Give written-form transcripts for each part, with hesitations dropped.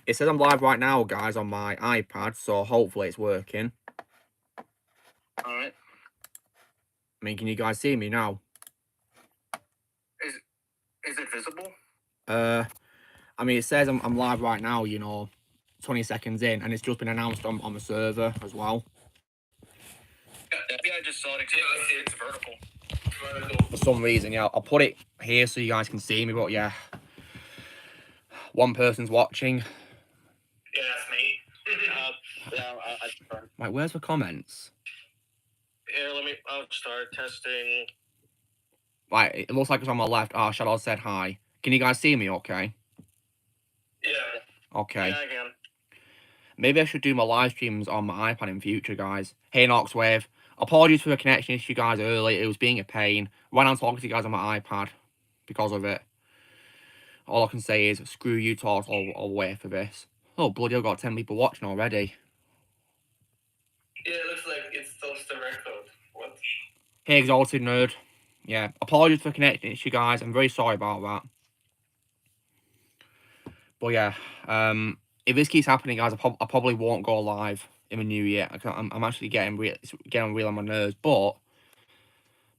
It says I'm live right now, guys, on my iPad, so hopefully it's working. Alright. I mean, can you guys see me now? Is it visible? I mean, it says I'm live right now, 20 seconds in, and it's just been announced on the server as well. Yeah, I just saw it. Yeah, I see it's vertical. For some reason, yeah, I'll put it here so you guys can see me, but yeah. One person's watching. Yeah, that's me. Right, where's the comments? Here, I'll start testing. Right, it looks like it's on my left. Ah, Shadow said hi. Can you guys see me okay? Yeah. Okay. Yeah, I can. Maybe I should do my live streams on my iPad in future, guys. Hey, Noxwave. Apologies for the connection issue, guys, earlier. It was being a pain. When I'm talking to you guys on my iPad because of it. All I can say is, screw you, talks all the way for this. Oh, bloody hell, got 10 people watching already. Yeah, it looks like it's still the record. What? Hey, Exalted Nerd. Yeah, apologies for the connection issue, guys. I'm very sorry about that. But yeah, if this keeps happening, guys, I probably won't go live in the new year. I'm actually getting real on my nerves. But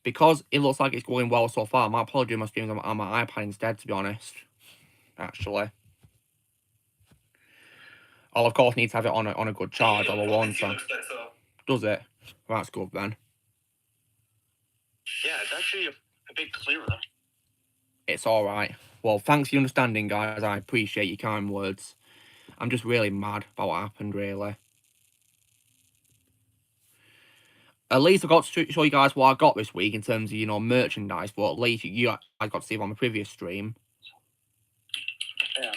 because it looks like it's going well so far, I might probably do my streams on my iPad instead, to be honest. Actually. I'll, of course, need to have it on a good charge, all I want. So. Does it? Well, that's good, then. Yeah, it's actually a bit clearer. It's alright. Well, thanks for your understanding, guys. I appreciate your kind words. I'm just really mad about what happened, really. At least I got to show you guys what I got this week in terms of, merchandise. But at least I got to see it on the previous stream. Yeah.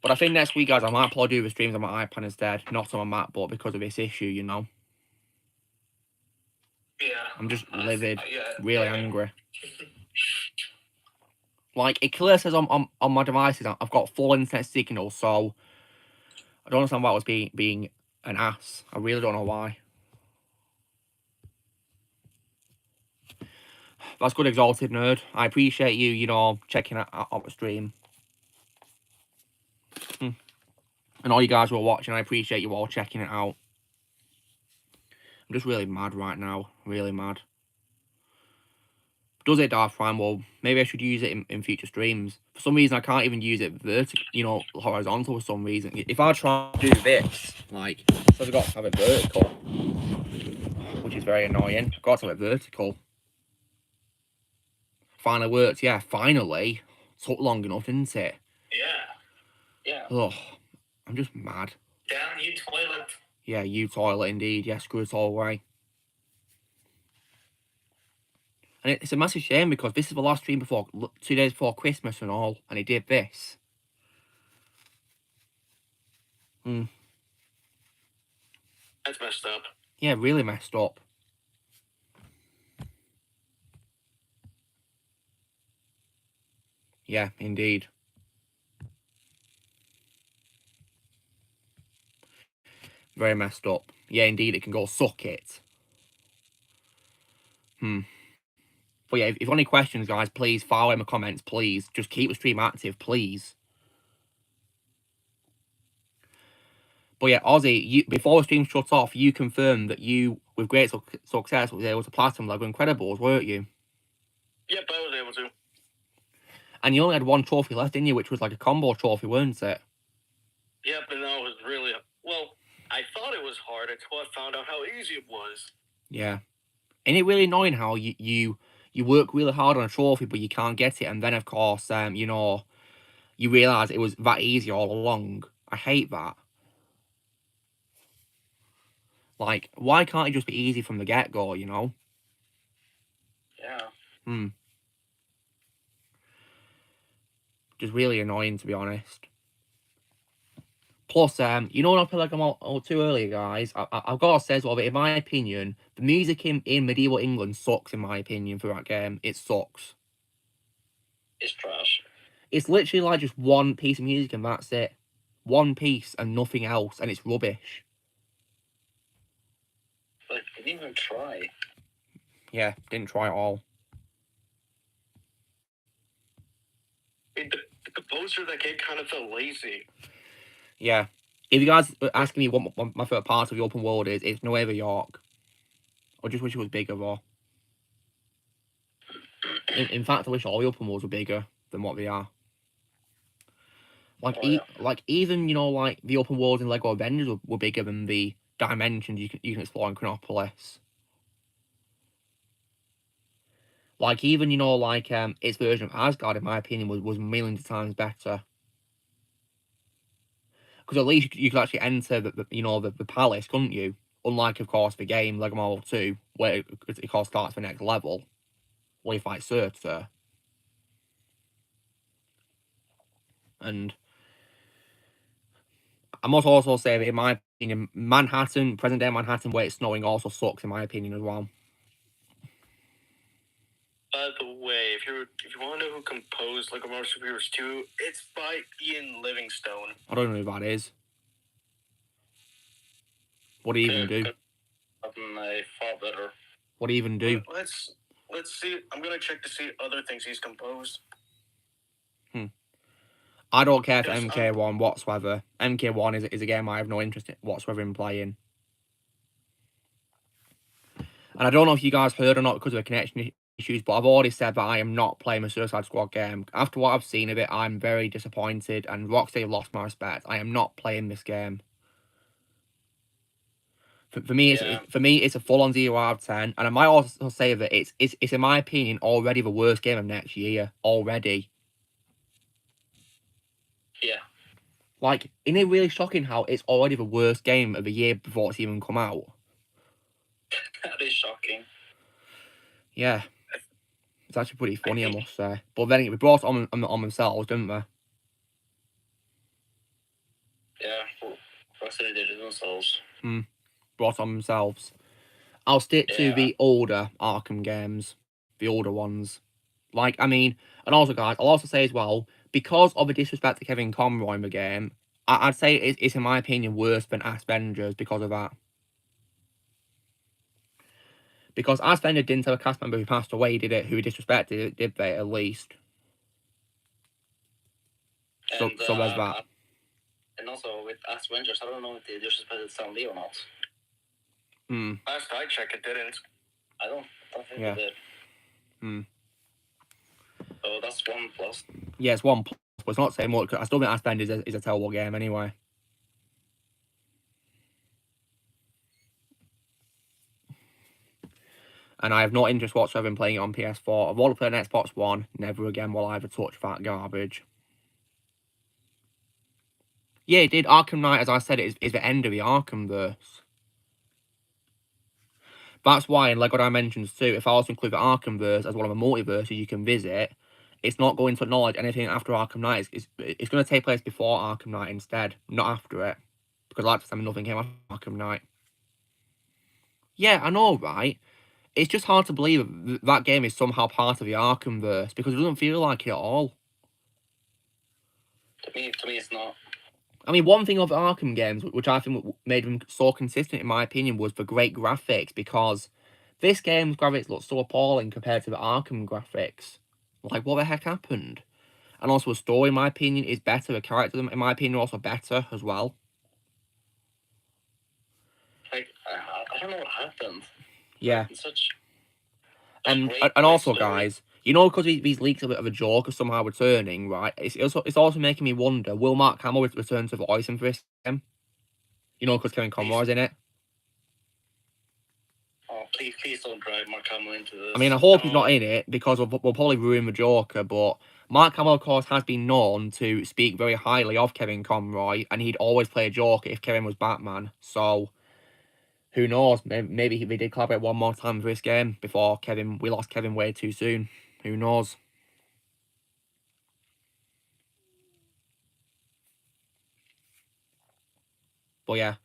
But I think next week, guys, I might probably do the streams on my iPad instead, not on my MacBook because of this issue, Yeah. I'm just livid, really angry. Like, it clearly says on my devices I've got full internet signal, so I don't understand why I was being an ass. I really don't know why. That's good, Exalted Nerd. I appreciate you, checking out the stream. And all you guys who are watching, I appreciate you all checking it out. I'm just really mad right now. Really mad. Does it, Darth Prime? Well, maybe I should use it in future streams. For some reason, I can't even use it vertical, horizontal for some reason. If I try to do this, like, so I've got to have it vertical, which is very annoying. I've got to have it vertical. Finally worked, yeah, finally. Took long enough, didn't it? Yeah. Oh, I'm just mad. Damn you, toilet. Yeah, you toilet indeed. Yeah, screw it all away. And it's a massive shame because this is the last stream before 2 days before Christmas and all, and he did this. That's messed up. Yeah, really messed up. Yeah, indeed. Very messed up. Yeah, indeed, it can go suck it. But yeah, if you've got any questions, guys, please file in the comments, please. Just keep the stream active, please. But yeah, Ozzy, before the stream shut off, you confirmed that you, with great success, was able to platinum LEGO Incredibles, weren't you? Yep, I was able to. And you only had one trophy left, didn't you? Which was like a combo trophy, weren't it? Yep, and that was really... Well, I thought it was hard until I found out how easy it was. Yeah. Ain't it really annoying how you work really hard on a trophy, but you can't get it, and then, of course, you realise it was that easy all along. I hate that. Like, why can't it just be easy from the get-go, Yeah. Just really annoying, to be honest. Plus, when I feel like I'm all too early, guys, I've got to say as well that, in my opinion, the music in Medieval England sucks, in my opinion, for that game. It sucks. It's trash. It's literally like just one piece of music and that's it. One piece and nothing else, and it's rubbish. Like, didn't even try. Yeah, didn't try at all. The composer of that game kind of felt lazy. Yeah. If you guys are asking me what my favourite part of the open world is, it's Nueva York. I just wish it was bigger, though. In fact, I wish all the open worlds were bigger than what they are. Like, Oh, yeah. like even like the open worlds in Lego Avengers were bigger than the dimensions you can explore in Chronopolis. Like even like its version of Asgard, in my opinion, was millions of times better. Because at least you could actually enter the palace, couldn't you? Unlike, of course, the game Lego Marvel 2, where it of course starts the next level, where you fight Surtur. And I must also say that, in my opinion, Manhattan, present day Manhattan, where it's snowing, also sucks, in my opinion, as well. By the way, if you want to know who composed Lego Marvel Superheroes 2, it's by Ian Livingstone. I don't know who that is. What do you even do? I thought better. What do you even do? Let's see. I'm gonna check to see other things he's composed. I don't care for MK1 whatsoever. MK1 is a game I have no interest in whatsoever in playing. And I don't know if you guys heard or not because of the connection issues, but I've already said that I am not playing a Suicide Squad game. After what I've seen of it, I'm very disappointed, and Rocksteady lost my respect. I am not playing this game. For me, it's a full-on 0 out of 10, and I might also say that it's in my opinion already the worst game of next year already. Yeah. Like, isn't it really shocking how it's already the worst game of the year before it's even come out? That is shocking. Yeah. It's actually pretty funny, I must say. But then we brought it on themselves, didn't we? Yeah, Rocksteady did it themselves. Brought on themselves. I'll stick to the older Arkham games. The older ones. Like, I mean, and also, guys, I'll also say as well, because of the disrespect to Kevin Conroy in the game, I'd say it's, in my opinion, worse than Aspenders because of that. Because Aspender didn't have a cast member who passed away, did it? Who he disrespected it, did they, at least? So there's that. And also, with Aspenders, I don't know if they disrespected Stan Lee or not. Last I checked, it didn't. I don't think it did. So that's 1 plus. Yeah, it's 1 plus, but it's not saying much. I still think Aspenders is a terrible game anyway. And I have no interest whatsoever in playing it on PS4. I've already played on Xbox One. Never again will I ever touch that garbage. Yeah, it did. Arkham Knight, as I said, is the end of the Arkhamverse. That's why in LEGO Dimensions 2, if I also include the Arkhamverse as one of the multiverses you can visit, it's not going to acknowledge anything after Arkham Knight. It's going to take place before Arkham Knight instead, not after it. Because like I said, nothing came after Arkham Knight. Yeah, I know, right? It's just hard to believe that game is somehow part of the Arkhamverse, because it doesn't feel like it at all. To me, it's not. I mean, one thing of Arkham games, which I think made them so consistent, in my opinion, was the great graphics, because this game's graphics look so appalling compared to the Arkham graphics. Like, what the heck happened? And also, the story, in my opinion, is better. The characters, in my opinion, are also better as well. Like, I don't know what happened. Yeah. Such and also, guys, because these leaks of a Joker somehow returning, right? It's also making me wonder: will Mark Hamill return to voicing for this game? Because Kevin Conroy's in it. Oh, please don't drive Mark Hamill into this. I mean, I hope he's not in it, because we'll probably ruin the Joker. But Mark Hamill, of course, has been known to speak very highly of Kevin Conroy, and he'd always play a Joker if Kevin was Batman. So who knows? Maybe they did collaborate one more time for this game before we lost Kevin way too soon. Who knows? But yeah,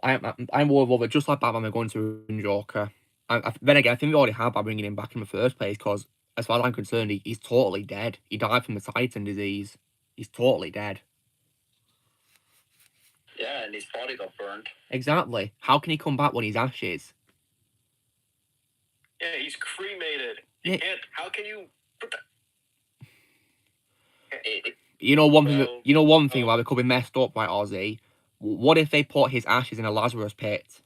I'm more of it. Just like Batman, they're going to ruin Joker. Then again, I think we already have by bringing him back in the first place, because as far as I'm concerned, he's totally dead. He died from the Titan disease. He's totally dead. Yeah, and his body got burned. Exactly. How can he come back when he's ashes? Yeah, he's cremated. You can't. How can you put that? You know one thing. You know one thing why they could be messed up by Ozzy. What if they put his ashes in a Lazarus pit?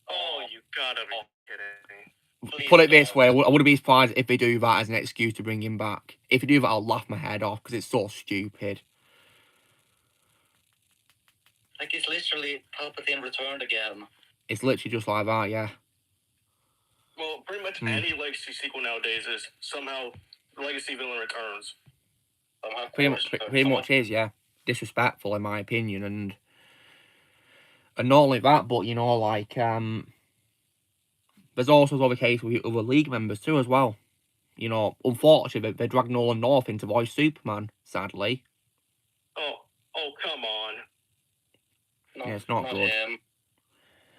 Oh, you gotta be kidding. Please Put it this way, I wouldn't be surprised if they do that as an excuse to bring him back. If they do that, I'll laugh my head off because it's so stupid. Like, it's literally Palpatine returned again. It's literally just like that, yeah. Well, pretty much any Legacy sequel nowadays is somehow Legacy villain returns. Pretty much is, yeah. Disrespectful in my opinion, and not only that, but you know, like there's also the case with other League members too as well. You know, unfortunately, they dragged Nolan North in to voice Superman, sadly. Oh, come on. No, yeah, it's not good. Him.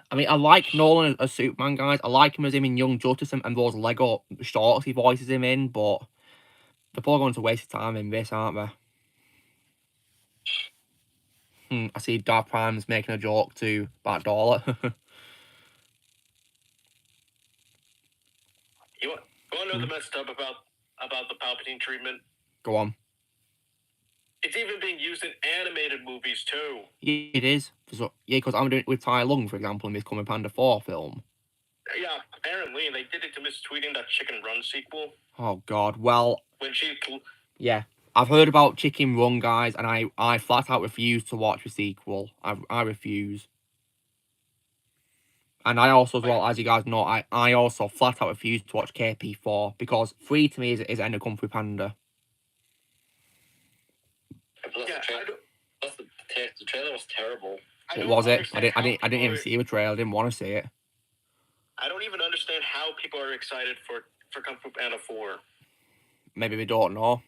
I mean, I like Nolan as Superman, guys. I like him as him in Young Justice and those Lego shorts he voices him in, but they're probably going to waste time in this, aren't they? I see Darth Prime's making a joke to Bat Dollar. You want to know the messed up about the Palpatine treatment? Go on. It's even being used in animated movies too. Yeah, it is. So, yeah, because I'm doing it with Tai Lung, for example, in this Coming Panda 4 film. Yeah, apparently, and they did it to Miss Tweeting that Chicken Run sequel. Oh God, well. When she. Yeah, I've heard about Chicken Run, guys, and I flat out refuse to watch the sequel. I refuse. And I also, as well, as you guys know, I also flat out refuse to watch KP4 because 3 to me is End of Kung Fu Panda. Yeah, the trailer was terrible. What was it? I didn't even see the trailer. I didn't want to see it. I don't even understand how people are excited for Kung Fu Panda 4. Maybe they don't know.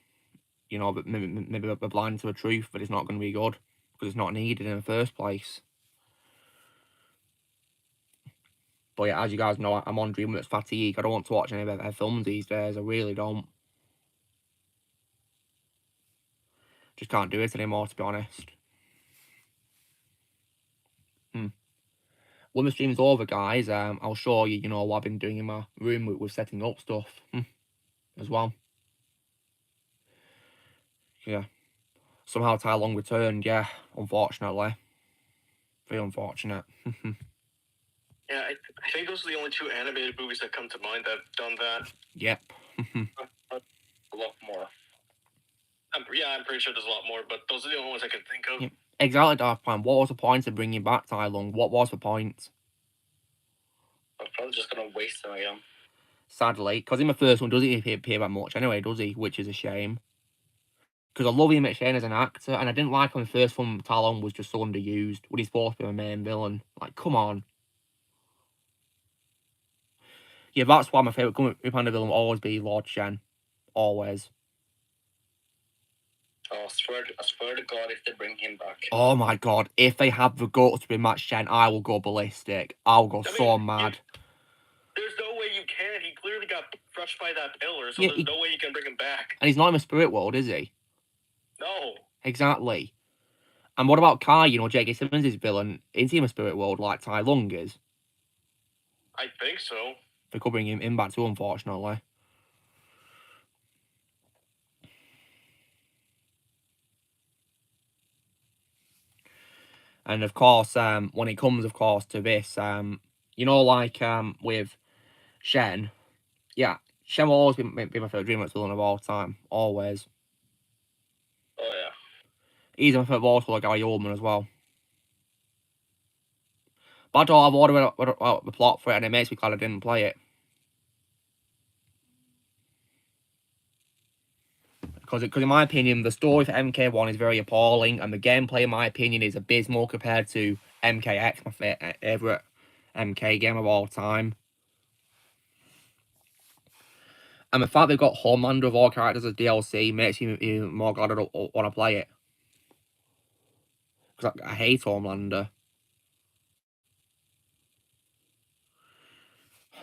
You know, but maybe they're blind to the truth, but it's not going to be good because it's not needed in the first place. But yeah, as you guys know, I'm on DreamWorks fatigue. I don't want to watch any of their films these days. I really don't. Just can't do it anymore, to be honest. When the stream's over, guys, I'll show you, you know, what I've been doing in my room with setting up stuff as well. Yeah. Somehow Tai Lung returned, yeah, unfortunately. Very unfortunate. Yeah, I think those are the only 2 animated movies that come to mind that have done that. Yep. A lot more. I'm pretty sure there's a lot more, but those are the only ones I can think of. Yep. Exactly, Darth Prime. What was the point of bringing back Tai Lung? What was the point? I'm probably just going to waste him again. Sadly, because in the first one, doesn't he appear that much anyway, does he? Which is a shame. Because I love Ian McShane as an actor, and I didn't like when the first one, Tai Lung was just so underused when he's supposed to be the main villain. Like, come on. Yeah, that's why my favourite Kung Fu Panda villain will always be Lord Shen. Always. Oh, I swear to God, if they bring him back. Oh my God, if they have the guts to bring back Shen, I will go ballistic. I'll go so mad. There's no way you can. He clearly got crushed by that pillar, so there's no way you can bring him back. And he's not in the spirit world, is he? No. Exactly. And what about Kai? You know, J.K. Simmons' villain. Is he in the spirit world like Tai Lung is? I think so. They could bring him back too, unfortunately. And of course, when it comes, of course, to this, you know, like with Shen, yeah, Shen will always be my favourite DreamWorks villain of all time, always. Oh yeah. He's my favourite voice for Gary Oldman as well. But I don't have ordered the plot for it, and it makes me glad I didn't play it. Because in my opinion, the story for MK1 is very appalling, and the gameplay, in my opinion, is abysmal compared to MKX, my favourite MK game of all time. And the fact they've got Homelander of all characters as DLC makes me even more glad I don't want to play it. Because I hate Homelander.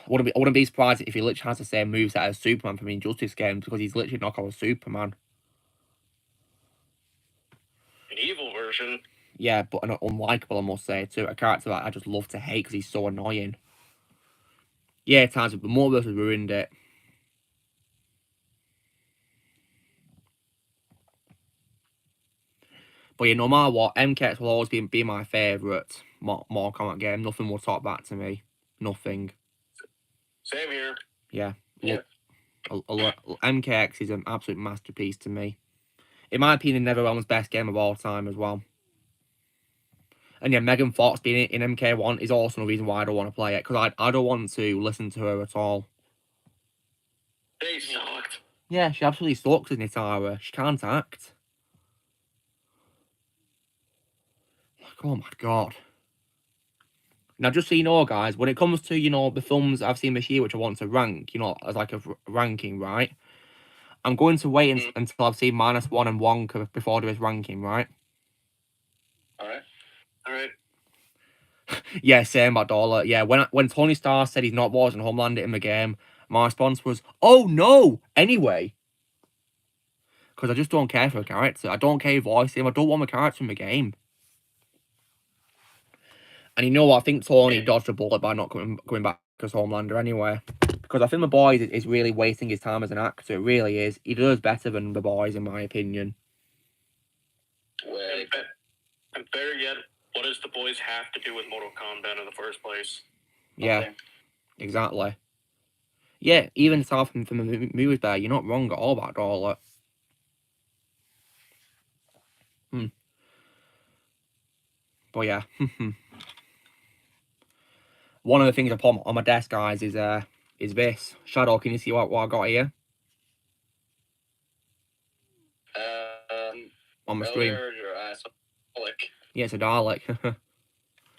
I wouldn't be surprised if he literally has the same moveset as Superman from the Injustice games, because he's literally knockout Superman. An evil version. Yeah, but an unlikable, I must say, too. A character that I just love to hate because he's so annoying. Yeah, at times, but the Multiverse has ruined it. But yeah, no matter what, MKX will always be my favourite Mortal Kombat game. Nothing will top that to me. Nothing. Same here. Yeah. MKX is an absolute masterpiece to me. In my opinion, NetherRealm's best game of all time as well. And yeah, Megan Fox being in MK1 is also a reason why I don't want to play it. Because I don't want to listen to her at all. They sucked. Yeah, she absolutely sucks as Nitara. She can't act. Like, oh my god. Now, just so you know, guys, when it comes to, you know, the films I've seen this year which I want to rank, you know, as like a ranking, right? I'm going to wait until I've seen -1 and Wonka before there is ranking, right? Alright. Alright. Yeah, same about Dollar. Yeah, when Tony Stark said he's not watching Homelander in the game, my response was, oh no! Anyway. Because I just don't care for a character. I don't care voicing him. I don't want my character in the game. And you know what? I think Tony dodged a bullet by not going back as Homelander anyway. Because I think The Boys is really wasting his time as an actor. It really is. He does better than The Boys, in my opinion. And better yet, what does The Boys have to do with Mortal Kombat in the first place? Yeah, exactly. Yeah, even South from the movies there, you're not wrong at all about all that. But yeah. One of the things I put on my desk, guys, is this. Shadow, can you see what I got here? On my screen. Yeah, it's a Dalek.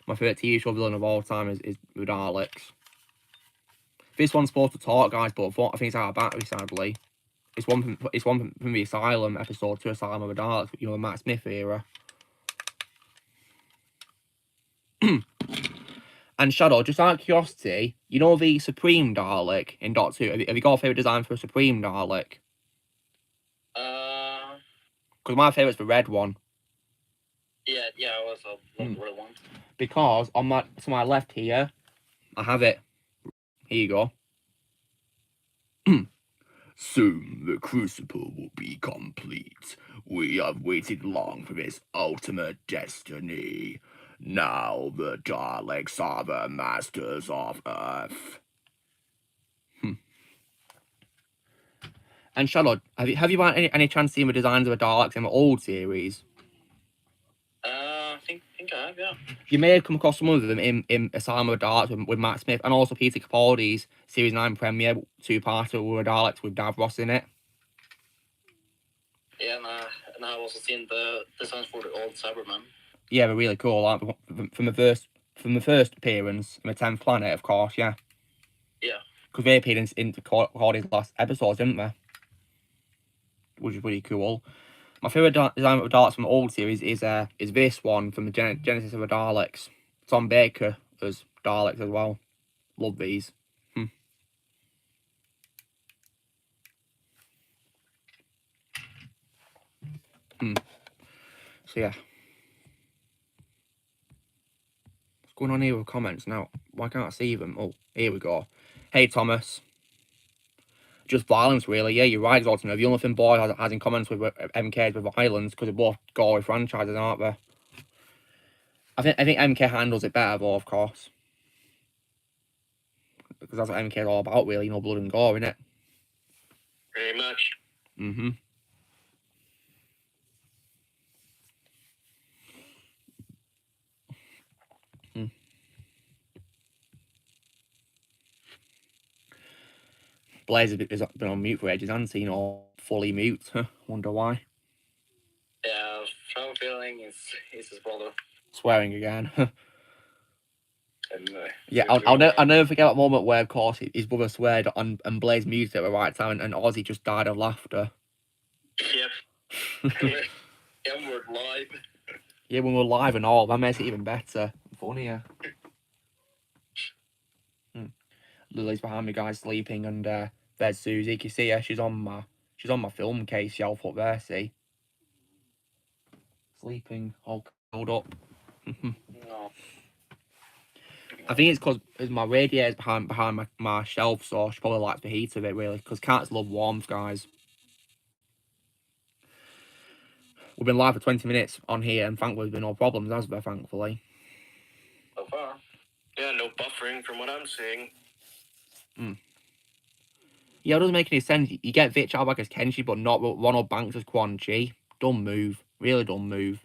My favourite TV show villain of all time is the Daleks. This one's supposed to talk, guys, but I think it's out of battery, sadly. It's one from the Asylum episode 2, Asylum of the Daleks, you know, the Matt Smith era. And Shadow, just out of curiosity, you know the Supreme Dalek in Dot 2? Have you got a favourite design for a Supreme Dalek? Because my favourite's the red one. Yeah, I was a red one. Because to my left here, I have it. Here you go. Soon the Crucible will be complete. We have waited long for this ultimate destiny. Now the Daleks are the masters of Earth. And Charlotte, have you had any chance seeing the designs of the Daleks in the old series? I think I have, yeah. You may have come across some of them in Asylum of the Daleks with Matt Smith, and also Peter Capaldi's Series 9 premiere, 2-parter with Daleks with Davros in it. Yeah, and I've also seen the designs for the old Cybermen. Yeah, they're really cool, aren't they? From the first appearance in the 10th Planet, of course, yeah. Yeah. Because they appeared in Capaldi's last episodes, didn't they? Which is pretty cool. My favourite design of the Daleks from the old series is this one from the Genesis of the Daleks. Tom Baker as Daleks as well. Love these. So yeah. What's going on here with comments now? Why can't I see them? Oh, here we go. Hey Thomas. Just violence, really. Yeah, you're right, Zoltan. The only thing Boy has in comments with MK is with violence, because they're both gory franchises, aren't they? I think MK handles it better, though, of course. Because that's what MK is all about, really. You know, blood and gore, innit? Very much. Blaze has been on mute for ages, hasn't he? You know, fully mute. Wonder why. Yeah, I have a feeling it's his brother. Swearing again. Anyway, yeah, I'll never forget that moment where, of course, his brother sweared and Blaze muted at the right time, and Ozzy just died of laughter. Yep. And we're live. Yeah, when we're live and all, that makes it even better. Funnier. Lily's behind me, guys, sleeping, and there's Susie. Can you see her? She's on my film case shelf up there. See, sleeping, all curled up. No. I think it's because my radiator's behind my shelf, so she probably likes the heat of it, really. Because cats love warmth, guys. We've been live for 20 minutes on here, and thankfully there's been no problems, has there, thankfully? So far. Yeah, no buffering from what I'm seeing. Yeah, it doesn't make any sense. You get Vitch out back as Kenshi, but not Ronald Banks as Quan Chi. Dumb move. Really dumb move.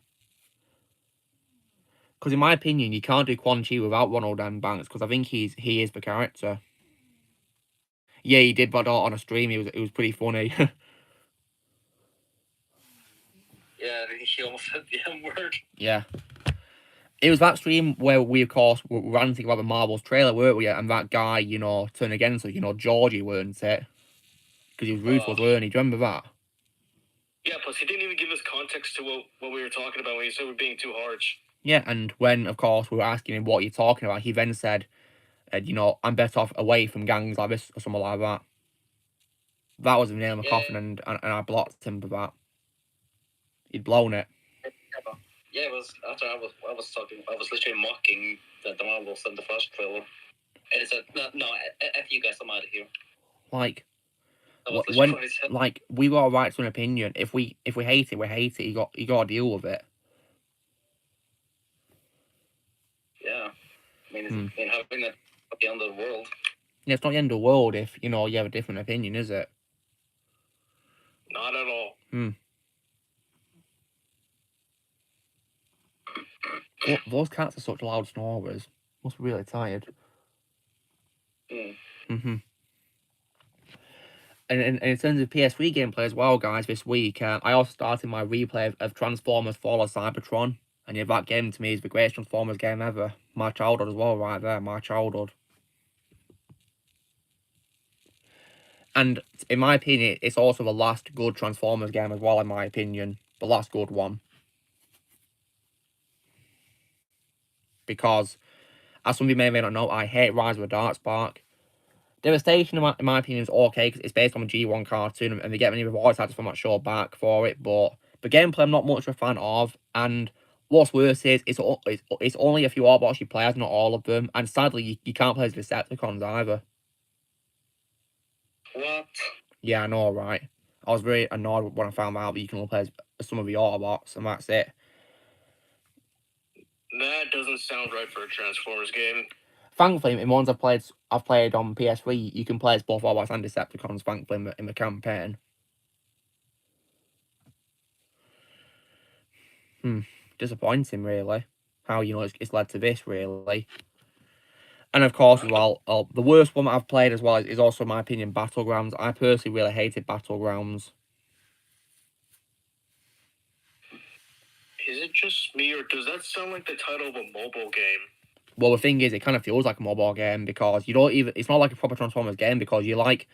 Because in my opinion, you can't do Quan Chi without Ronald M. Banks, because I think he is the character. Yeah, he did but on a stream. It was pretty funny. Yeah, he almost said the M-word. Yeah. It was that stream where we, of course, were ranting about the Marvels trailer, weren't we? And that guy, you know, turned against us, you know, Georgie, weren't it? Because he was ruthless, weren't he? Do you remember that? Yeah, plus he didn't even give us context to what we were talking about when he said we're being too harsh. Yeah, and when, of course, we were asking him what you're talking about, he then said, you know, I'm better off away from gangs like this or something like that. That was the nail in the coffin, and I blocked him for that. He'd blown it. Yeah, it was after I was literally mocking the Marvels and the Flash trailer. And it said, no, F you guys, I'm out of here. Like, when, like, we got a right to an opinion. If we hate it, we hate it. You got to deal with it. Yeah. I mean, having that at the end of the world. Yeah, it's not the end of the world if, you know, you have a different opinion, is it? Not at all. Well, those cats are such loud snorers. Must be really tired. And in terms of PS3 gameplay as well, guys, this week, I also started my replay of Transformers Fall of Cybertron. And yeah, that game to me is the greatest Transformers game ever. My childhood as well, right there, my childhood. And in my opinion, it's also the last good Transformers game as well, in my opinion. The last good one. Because, as some of you may or may not know, I hate Rise of the Darkspark. Devastation, in my opinion, is okay because it's based on a G1 cartoon and they get many voice actors from that show back for it. But the gameplay, I'm not much of a fan of. And what's worse is it's only a few Autobots you play as, not all of them. And sadly, you can't play as Decepticons either. What? Yeah, I know, right? I was very annoyed when I found out that you can only play as some of the Autobots, and that's it. That doesn't sound right for a Transformers game. Thankfully, in ones I've played on PS3, you can play as both Autobots and Decepticons, thankfully, in the campaign. Disappointing, really. How, you know, it's led to this, really. And of course, as well, the worst one that I've played as well is also, in my opinion, Battlegrounds. I personally really hated Battlegrounds. Is it just me, or does that sound like the title of a mobile game? Well, the thing is, it kind of feels like a mobile game because you don't even... It's not like a proper Transformers game because you like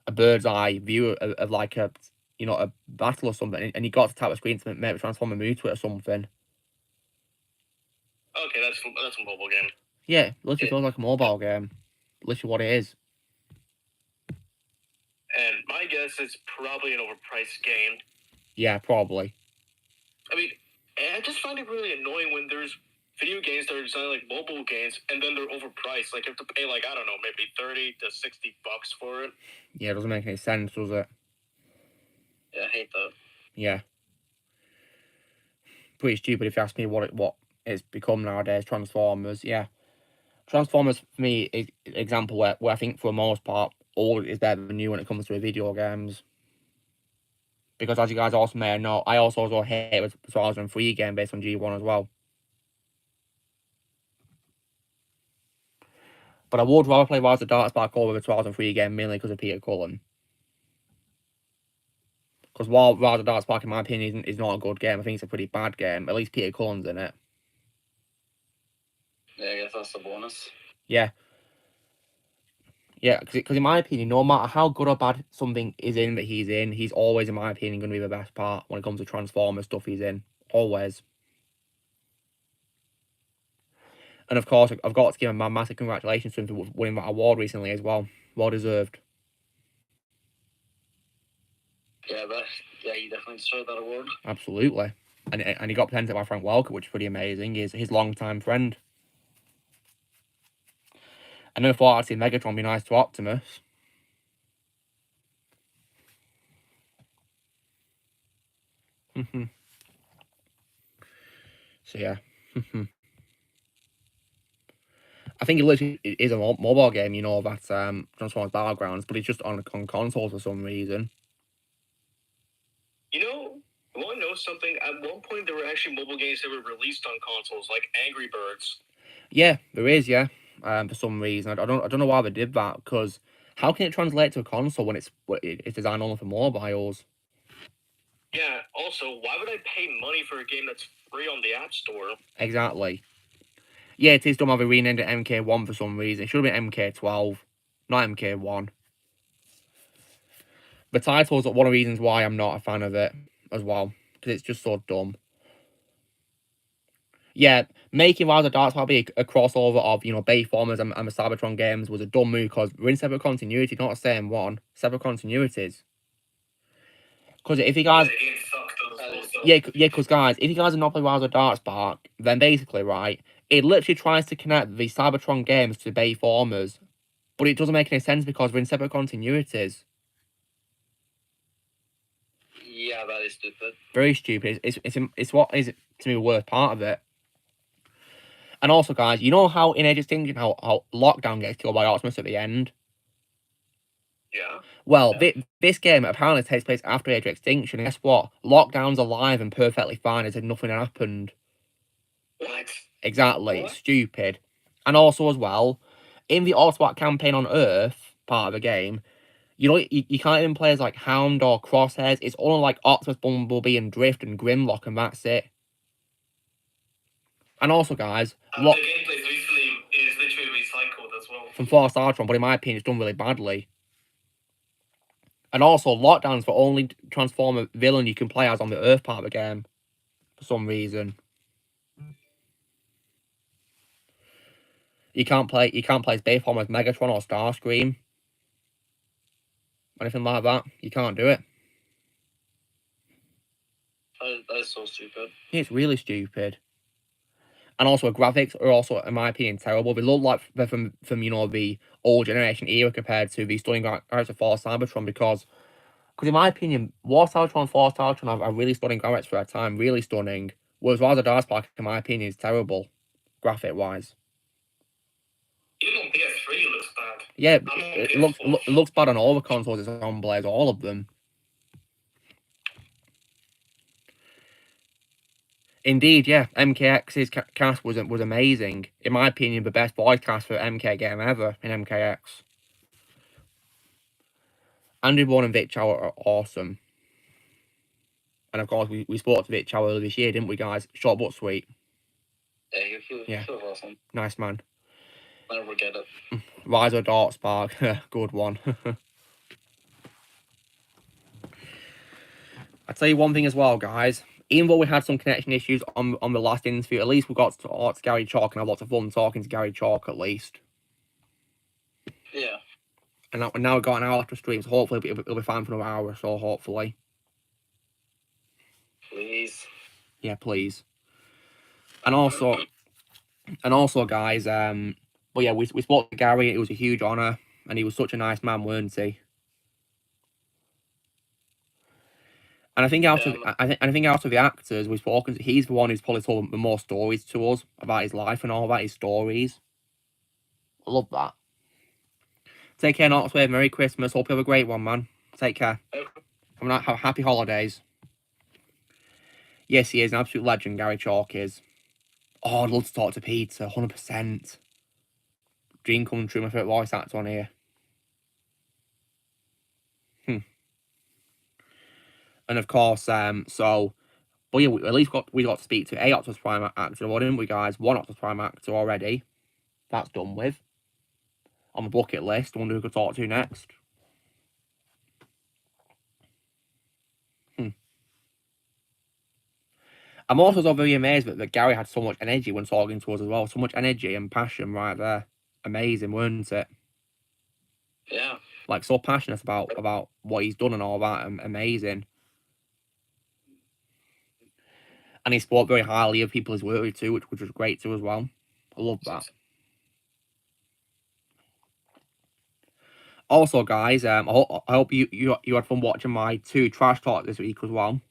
a bird's eye view of like a, you know, a battle or something, and you got to tap the screen to make the Transformer move to it or something. Okay, that's a mobile game. Yeah, literally feels like a mobile game. Literally what it is. And my guess is probably an overpriced game. Yeah, probably. I mean, I just find it really annoying when there's video games that are designed like mobile games and then they're overpriced. Like you have to pay like, I don't know, maybe $30 to $60 for it. Yeah, it doesn't make any sense, does it? Yeah, I hate that. Yeah. Pretty stupid if you ask me what it's become nowadays, Transformers. Yeah. Transformers, for me, is an example where I think, for the most part, old is better than new when it comes to video games. Because, as you guys also may know, I also hate the 2003 game based on G1 as well. But I would rather play Rise of the Darkspark over the 2003 game, mainly because of Peter Cullen. Because while Rise of the Darkspark, in my opinion, is not a good game, I think it's a pretty bad game. At least Peter Cullen's in it. Yeah, I guess that's the bonus. Yeah. Yeah, because in my opinion, no matter how good or bad something is in that he's in, he's always, in my opinion, going to be the best part when it comes to Transformers stuff he's in. Always. And of course, I've got to give him my massive congratulations to him for winning that award recently as well. Well deserved. Yeah, he definitely deserved that award. Absolutely. And he got presented by Frank Welker, which is pretty amazing. He's his long-time friend. I never thought I'd see Megatron be nice to Optimus. So yeah. I think it literally is a mobile game, you know, that Transformers Battlegrounds, but it's just on consoles for some reason. You know, I want to know something. At one point, there were actually mobile games that were released on consoles, like Angry Birds. Yeah, there is. Yeah, for some reason, I don't know why they did that. Because how can it translate to a console when it's designed only for mobiles? Yeah. Also, why would I pay money for a game that's free on the App Store? Exactly. Yeah, it is dumb how they renamed it MK1 for some reason. It should have been MK12, not MK1. The title is one of the reasons why I'm not a fan of it as well, because it's just so dumb. Yeah, making Rise of Darks be a crossover of, you know, Bayformers and the Cybertron games was a dumb move because we're in separate continuity, not the same one. Separate continuities. Because if you guys... Yeah, because guys, if you guys have not played Rise of Darkspark, then basically, right, it literally tries to connect the Cybertron games to Bayformers, but it doesn't make any sense because we're in separate continuities. Yeah, that is stupid. Very stupid. It's what is, to me, the worst part of it. And also, guys, you know how in Age of Extinction, how Lockdown gets killed by Optimus at the end? Yeah. Well, this game apparently takes place after Age of Extinction. And guess what? Lockdown's alive and perfectly fine as if nothing had happened. What? Exactly. What? Stupid. And also, as well, in the Autobot campaign on Earth part of the game, you know, you can't even play as like Hound or Crosshairs. It's only like Optimus, Bumblebee, and Drift and Grimlock, and that's it. And also, guys, the gameplay is literally recycled as well from Force Cybertron, but in my opinion, it's done really badly. And also, Lockdown's the only Transformer villain you can play as on the Earth part of the game, for some reason. You can't play as Bayformer as Megatron or Starscream. Anything like that. You can't do it. That is so stupid. It's really stupid. And also, the graphics are also, in my opinion, terrible. They look like they're from you know, the old generation era compared to the stunning graphics of Force Cybertron because in my opinion, War Cybertron and Force Cybertron are really stunning graphics for a time, really stunning. Whereas Rise of Darkspark, in my opinion, is terrible, graphic-wise. Even on PS3 it looks bad. Yeah, it looks bad on all the consoles it's on, Blaze, all of them. Indeed, yeah, MKX's cast was amazing. In my opinion, the best voice cast for MK game ever in MKX. Andrew Bourne and Vic Chow are awesome. And of course, we spoke to Vic Chow earlier this year, didn't we, guys? Short but sweet. Yeah, he was awesome. Nice man. I'll never forget it. Rise of Darkspark, good one. I'll tell you one thing as well, guys. Even though we had some connection issues on the last interview, at least we got to talk to Gary Chalk and had lots of fun talking to Gary Chalk, at least. Yeah. And now we've got an hour after stream, so hopefully it'll be fine for another hour or so, hopefully. Please. Yeah, please. And also, guys, but yeah, we spoke to Gary. It was a huge honour, and he was such a nice man, weren't he? And I think out of the actors we've spoken to, he's the one who's probably told the more stories to us about his life and all about his stories. I love that. Take care, Knoxwave. Merry Christmas. Hope you have a great one, man. Take care. Have happy holidays. Yes, he is an absolute legend, Gary Chalk is. Oh, I'd love to talk to Peter, 100%. Dream come true, my favourite voice actor on here. And of course, so, but yeah, at least we got to speak to a Optimus Prime actor, didn't we, guys? One Optimus Prime actor already. That's done with. On the bucket list, I wonder who we could talk to next. I'm also so very amazed that Gary had so much energy when talking to us as well. So much energy and passion right there. Amazing, weren't it? Yeah. Like, so passionate about what he's done and all that. Amazing. And he spoke very highly of people he's worked with too, which was great too as well. I love that. Also, guys, I hope you had fun watching my 2 trash talk this week as well.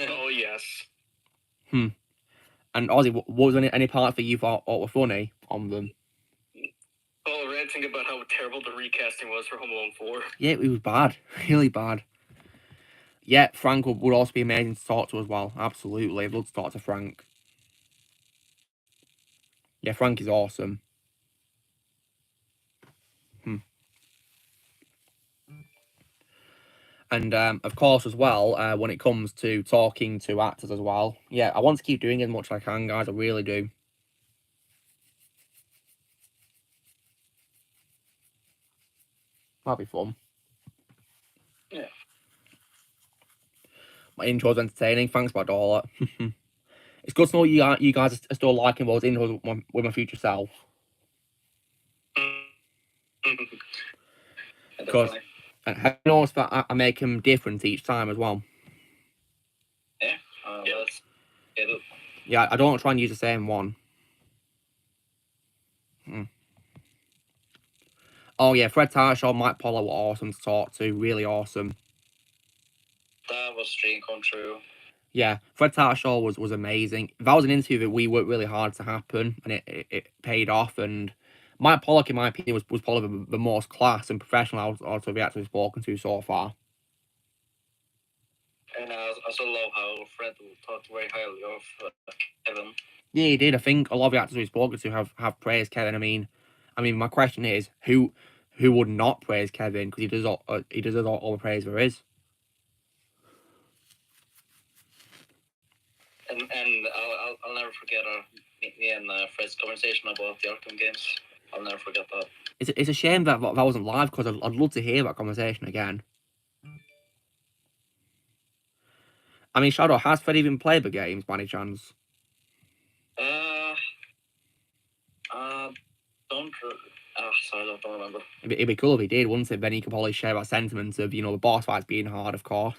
Oh yes. And Ozzy, what was any parts that you thought were funny on them? Oh, ranting about how terrible the recasting was for Home Alone 4. Yeah, it was bad. Really bad. Yeah, Frank would also be amazing to talk to as well. Absolutely. I'd love to talk to Frank. Yeah, Frank is awesome. And, of course, as well, when it comes to talking to actors as well, yeah, I want to keep doing as much as I can, guys. I really do. That'll be fun. Yeah. My intro's entertaining. Thanks, my dollar. It's good to know you guys are still liking those intros with my future self. Because have you noticed that I make them different each time as well? Yeah. Yeah, I don't try and use the same one. Oh yeah, Fred Tarshaw, Mike Pollard were awesome to talk to. Really awesome. That was dream come true. Yeah, Fred Tarshaw was amazing. That was an interview that we worked really hard to happen, and it paid off. And Mike Pollock, in my opinion, was probably the most class and professional out of the actors we've spoken to so far. And I also love how Fred talked very highly of Kevin. Yeah, he did. I think a lot of the actors we've spoken to have praised Kevin. I mean, my question is, who would not praise Kevin? Because he deserves all the praise there is. And I'll never forget me and Fred's conversation about the Arkham games. I'll never forget that. It's a shame that wasn't live, because I'd love to hear that conversation again. I mean, Shadow, has Fred even played the games by any chance? Sorry, I don't remember. It'd be cool if he did, wouldn't it? Then he could probably share that sentiment of, the boss fights being hard, of course.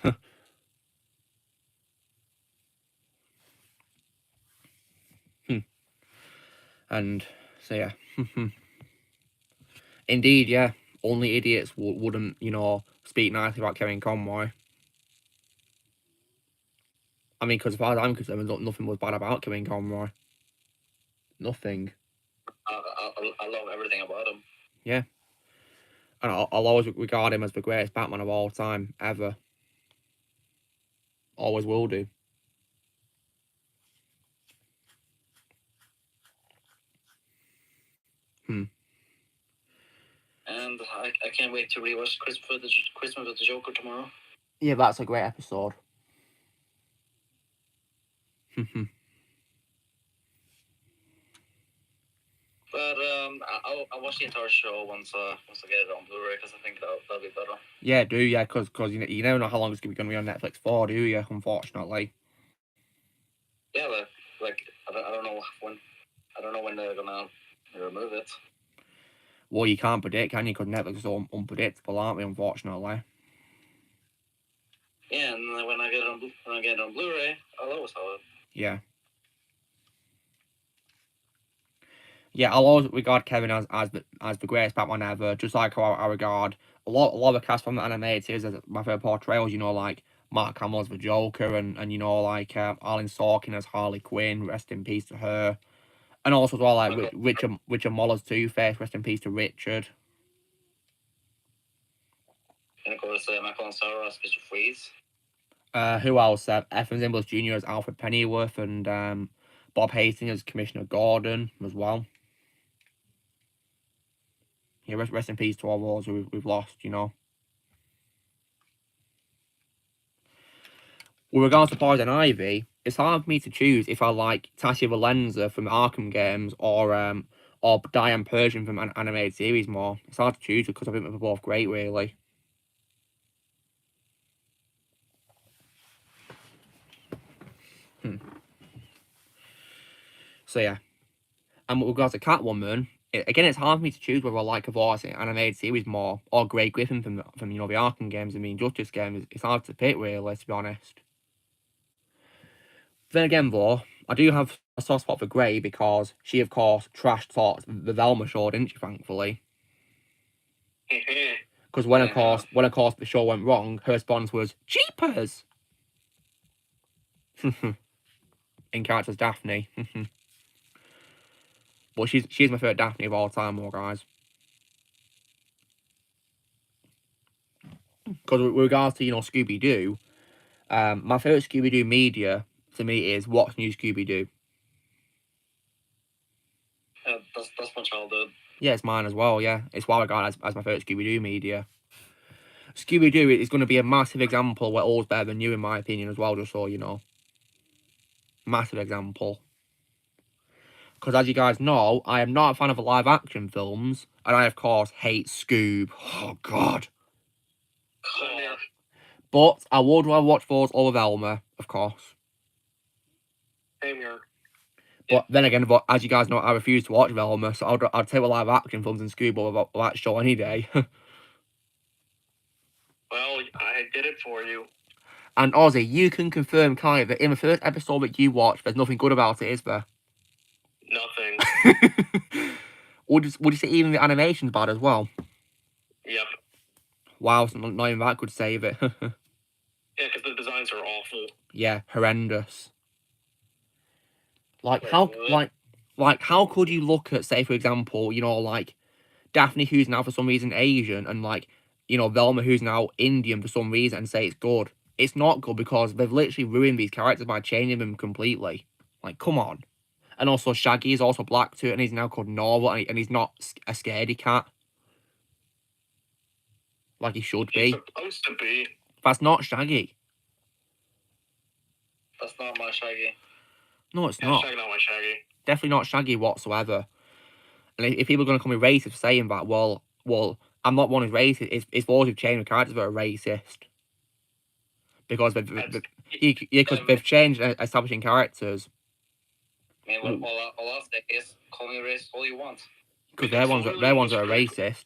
And so yeah. Indeed, yeah. Only idiots wouldn't, speak nicely about Kevin Conroy. I mean, because as far as I'm concerned, nothing was bad about Kevin Conroy. Nothing. I love everything about him. Yeah. And I'll always regard him as the greatest Batman of all time, ever. Always will do. And I can't wait to rewatch Christmas with the Joker tomorrow. Yeah, that's a great episode. But I'll watch the entire show once I get it on Blu-ray, because I think that'll be better. Yeah, do yeah, because you never know how long it's going to be on Netflix for, do you? Unfortunately. Yeah, but I don't know when they're gonna remove it. Well, you can't predict, can you? Because Netflix is so unpredictable, aren't we? Unfortunately. Yeah, and when I get it on Blu-ray, I'll always have it. Yeah. Yeah, I'll always regard Kevin as the greatest Batman ever, just like how I regard a lot of the cast from the animated series as my favourite portrayals, like Mark Hamill as the Joker, and like Arlen Sorkin as Harley Quinn, rest in peace to her. And also as well, like Richard Moller's Two-Face, rest in peace to Richard. And of course, Michael Ansara as Mr. Freeze. Who else? Efrem Zimbalist Jr. as Alfred Pennyworth, and Bob Hastings as Commissioner Gordon as well. Yeah, rest in peace to all those who we've lost, With regards to Poison Ivy, it's hard for me to choose if I like Tasha Valenza from the Arkham games or Diane Persian from an animated series more. It's hard to choose because I think they're both great, really. So yeah. And with regards to Catwoman, again, it's hard for me to choose whether I like her voice in animated series more or Grey Griffin from the Arkham games and the Injustice games. It's hard to pick, really, to be honest. Then again, though, I do have a soft spot for Grey because she, of course, trash talked the Velma show, didn't she? Thankfully, because when of course the show went wrong, her response was "Jeepers." in character as Daphne. But she's my favourite Daphne of all time, more guys. Because with regards to, Scooby-Doo, my favourite Scooby-Doo media, to me, is What's New Scooby-Doo. Yeah, that's my childhood. Yeah, it's mine as well, yeah. It's why I got it as my favourite Scooby-Doo media. Scooby-Doo is going to be a massive example where all's better than new, in my opinion, as well, just so you know. Massive example. Because as you guys know, I am not a fan of live-action films, and I, of course, hate Scoob. Oh, God. Oh. But I would rather watch those over Velma, of course. Same here. But then again, as you guys know, I refuse to watch Velma, so I'd take the live-action films and Scoob over that show any day. Well, I did it for you. And Ozzy, you can confirm, can't you, that in the first episode that you watched, there's nothing good about it, is there? Nothing. Would you say even the animation's bad as well? Yep. Wow, so not even that could save it. Yeah, because the designs are awful. Yeah, horrendous. Like, how could you look at, say, for example, like, Daphne, who's now for some reason Asian, and, like, Velma, who's now Indian for some reason, and say it's good? It's not good because they've literally ruined these characters by changing them completely. Like, come on. And also, Shaggy is also black too, and he's now called Norval, and he's not a scaredy cat. Like he should be. He's supposed to be. That's not Shaggy. That's not my Shaggy. No, it's not. Shaggy, not my Shaggy. Definitely not Shaggy whatsoever. And if people are going to call me racist for saying that, well, I'm not one who's racist. It's those who've changed the characters that are racist. Because they've changed establishing characters. I mean, all I'll say is call me racist all you want. Because their ones are racist.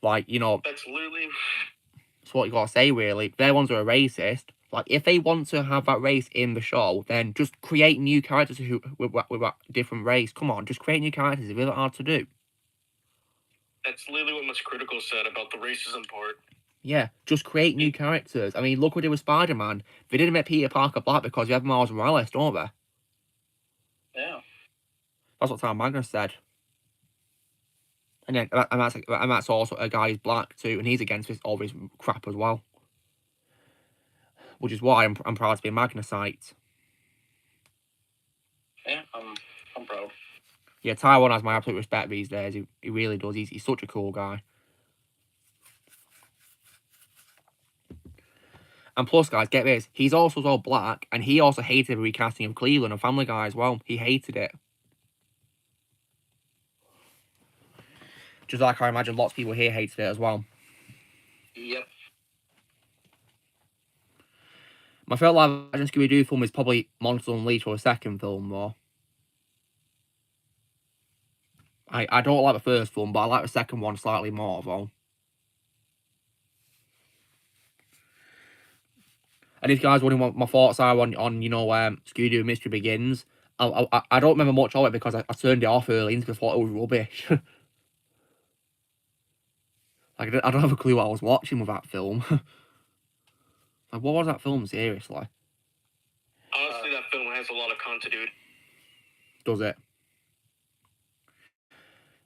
Like, That's literally... That's what you gotta say, really. Their ones are racist. Like, if they want to have that race in the show, then just create new characters with that different race. Come on, just create new characters. It's really hard to do. That's literally what Miss Critical said about the racism part. Yeah, just create new characters. I mean, look what they did with Spider-Man. They didn't make Peter Parker black because you have Miles Morales, don't they? Yeah. That's what Tom Magnus said. And then, and that's also a guy who's black too, and he's against all this crap as well. Which is why I'm proud to be a Magnesite. Yeah, I'm proud. Yeah, Taiwan has my absolute respect these days. He really does. He's such a cool guy. And plus, guys, get this. He's also all black, and he also hated the recasting of Cleveland and Family Guy as well. He hated it. Just like I imagine lots of people here hated it as well. Yep. My favourite live-action Scooby-Doo film is probably Monsters Unleashed, or the second film, though. I don't like the first film, but I like the second one slightly more, though. And if you guys wondering what my thoughts are on Scooby-Doo Mystery Begins, I don't remember much of it because I turned it off early because I thought it was rubbish. Like, I don't have a clue what I was watching with that film. Like, what was that film, seriously? Honestly, that film has a lot of continuity. Does it?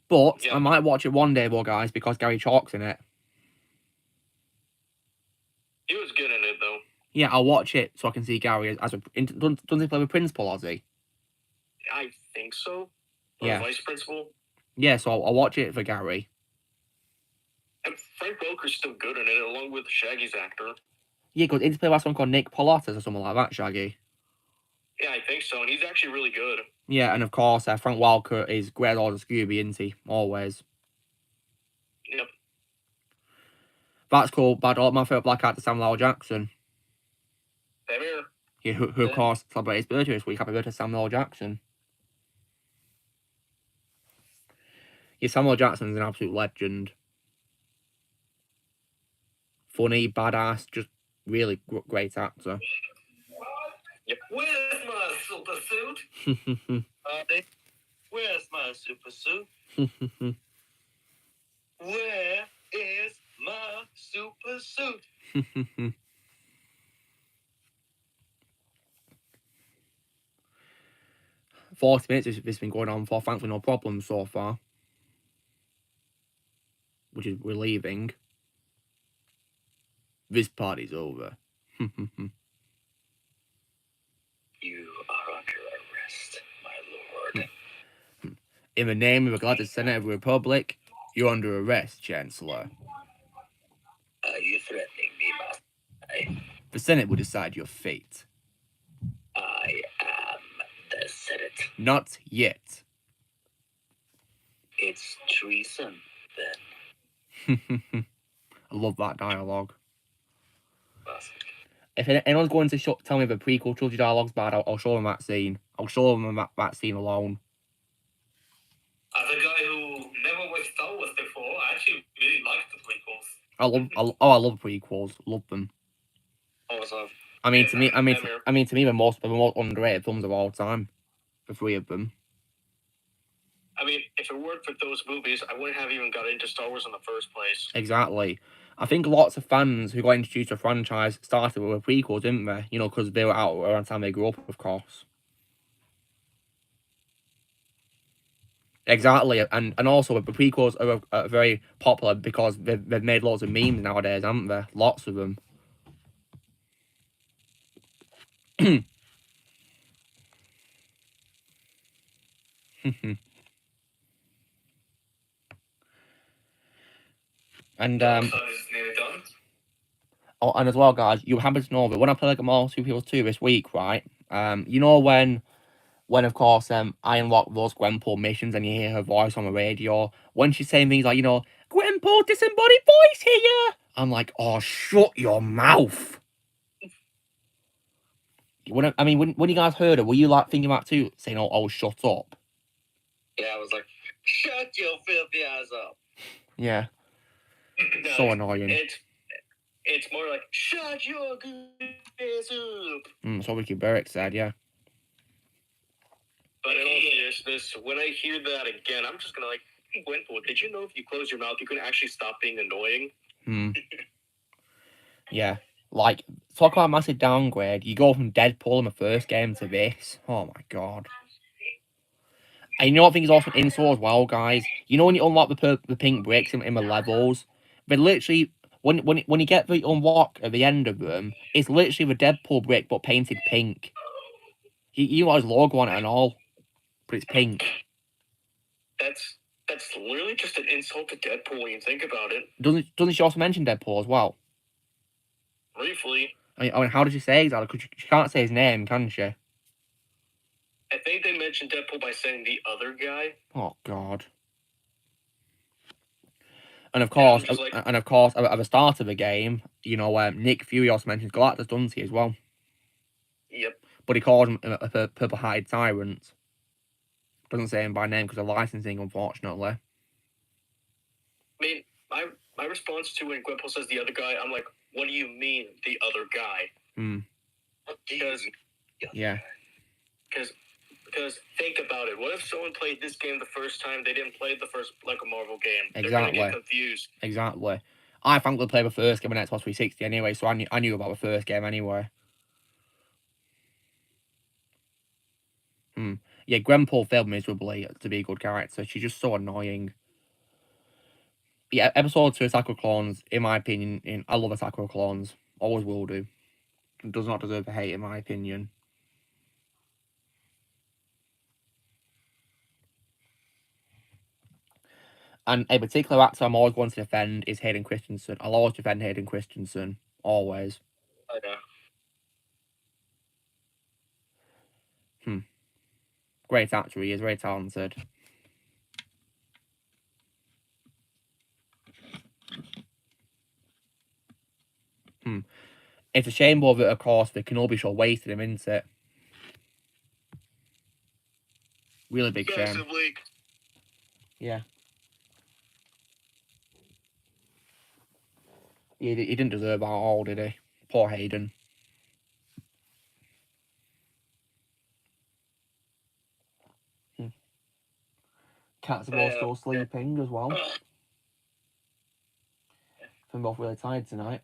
But yep. I might watch it one day, though, guys, because Gary Chalk's in it. He was good in it, though. Yeah, I'll watch it so I can see Gary as a... Doesn't he play the principal, Ozzy? I think so. Or yeah. The vice principal. Yeah, so I'll watch it for Gary. And Frank Welker's still good in it, along with Shaggy's actor. Yeah, because he's played by someone called Nick Pilatus or something like that, Shaggy. Yeah, I think so, and he's actually really good. Yeah, and of course, Frank Welker is great as Scooby, isn't he? Always. Yep. That's cool, but my favourite black actor, Samuel L. Jackson. Same here. Yeah, who of course celebrated his birthday this week. Happy birthday, Samuel L. Jackson. Yeah, Samuel L. Jackson's an absolute legend. Funny, badass, just really great actor. Yep. Where's my super suit? Where's my super suit? Where is my super suit? 40 minutes this has been going on for. Thankfully, no problems so far. Which is relieving. This party's over. You are under arrest, my lord. In the name of the Galactic Senate of the Republic, you're under arrest, Chancellor. Are you threatening me, Master? The Senate will decide your fate. I am the Senate. Not yet. It's treason, then. I love that dialogue. If anyone's going to tell me the prequel trilogy dialogue's bad, I'll show them that scene. I'll show them that scene alone. As a guy who never watched Star Wars before, I actually really liked the prequels. I love prequels. Love them. Also, to me, the most underrated films of all time. The three of them. I mean, if it weren't for those movies, I wouldn't have even got into Star Wars in the first place. Exactly. I think lots of fans who got introduced to a franchise started with a prequel, didn't they? You know, because they were out around the time they grew up, of course. Exactly, and also the prequels are very popular because they've made lots of memes nowadays, haven't they? Lots of them. And oh, and as well, guys, you happen to know that when I play like Marvel Super Heroes 2 this week, right? You know when of course I unlock those Gwenpool missions and you hear her voice on the radio when she's saying things like, you know, Gwenpool disembodied voice here. I'm like, oh, shut your mouth. When you guys heard it, were you like thinking about too, saying, oh, shut up? Yeah, I was like, shut your filthy ass up. Yeah. No, so annoying. It's more like, shut your good ass up. That's what Ricky Barrett said, yeah. But in all seriousness, when I hear that again, I'm just gonna like, Gwenpool, did you know if you close your mouth, you can actually stop being annoying? Yeah. Like, talk about a massive downgrade. You go from Deadpool in the first game to this. Oh my god. And you know what I think is also an insult as well, guys? You know when you unlock the pink bricks in the levels? But literally, when you get the unlock at the end of them, it's literally the Deadpool brick but painted pink. You got his logo on it and all, but it's pink. That's literally just an insult to Deadpool when you think about it. Doesn't she also mention Deadpool as well? Briefly. I mean, how did she say exactly? Because she can't say his name, can she? I think they mentioned Deadpool by saying the other guy. Oh god. And of course, at the start of the game, you know, Nick Fury also mentions Galactus, doesn't he, as well? Yep. But he calls him a purple-hide tyrant. Doesn't say him by name because of licensing, unfortunately. I mean, my response to when Gwenpool says the other guy, I'm like, what do you mean, the other guy? Because... Yeah. Because think about it. What if someone played this game the first time they didn't play the first like a Marvel game? Exactly. They're gonna get confused. Exactly. I thankfully played the first game on Xbox 360 anyway, so I knew about the first game anyway. Yeah, Gwenpool failed miserably to be a good character. She's just so annoying. Yeah, episode 2 Attack of Clones, in my opinion, I love Attack of Clones. Always will do. It does not deserve the hate, in my opinion. And a particular actor I'm always going to defend is Hayden Christensen. I'll always defend Hayden Christensen. Always. I know. Great actor, he is very talented. It's a shame, though, that, of course, the Kenobi show wasted him, isn't it? Really big shame. Yeah. He didn't deserve that at all, did he? Poor Hayden. Cats are both still sleeping as well. I'm both really tired tonight.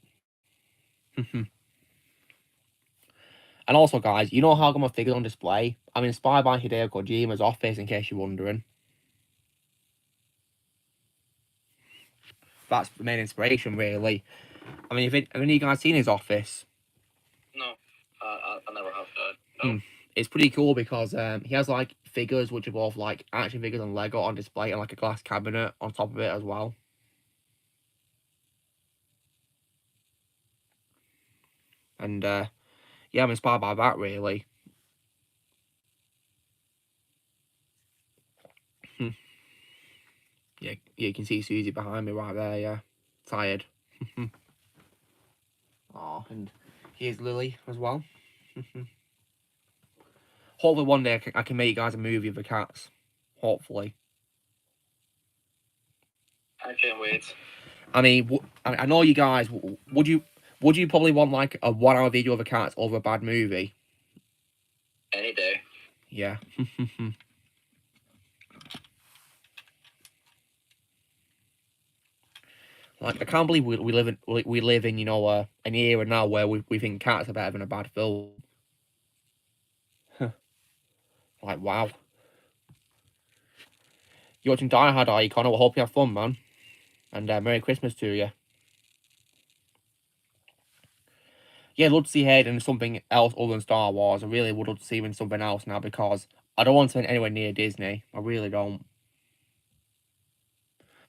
And also, guys, you know how I got my figures on display? I'm inspired by Hideo Kojima's Office, in case you're wondering. That's the main inspiration, really. I mean, have any of you guys seen his Office? No, I never have. No. It's pretty cool because he has like figures which are both like action figures and Lego on display, and like a glass cabinet on top of it as well. And yeah, I'm inspired by that, really. Yeah, you can see Susie behind me right there. Yeah, tired. Oh, and here's Lily as well. Hopefully one day I can make you guys a movie of the cats. Hopefully. I can't wait. I mean, I know you guys. Would you probably want like a 1 hour video of the cats over a bad movie? Any day. Yeah. Like, I can't believe we live in, you know, an era now where we think cats are better than a bad film. Like, wow. You're watching Die Hard, are you, Connor? Well, hope you have fun, man. And Merry Christmas to you. Yeah, I'd love to see Hayden in something else other than Star Wars. I really would love to see him in something else now, because I don't want to spend anywhere near Disney. I really don't.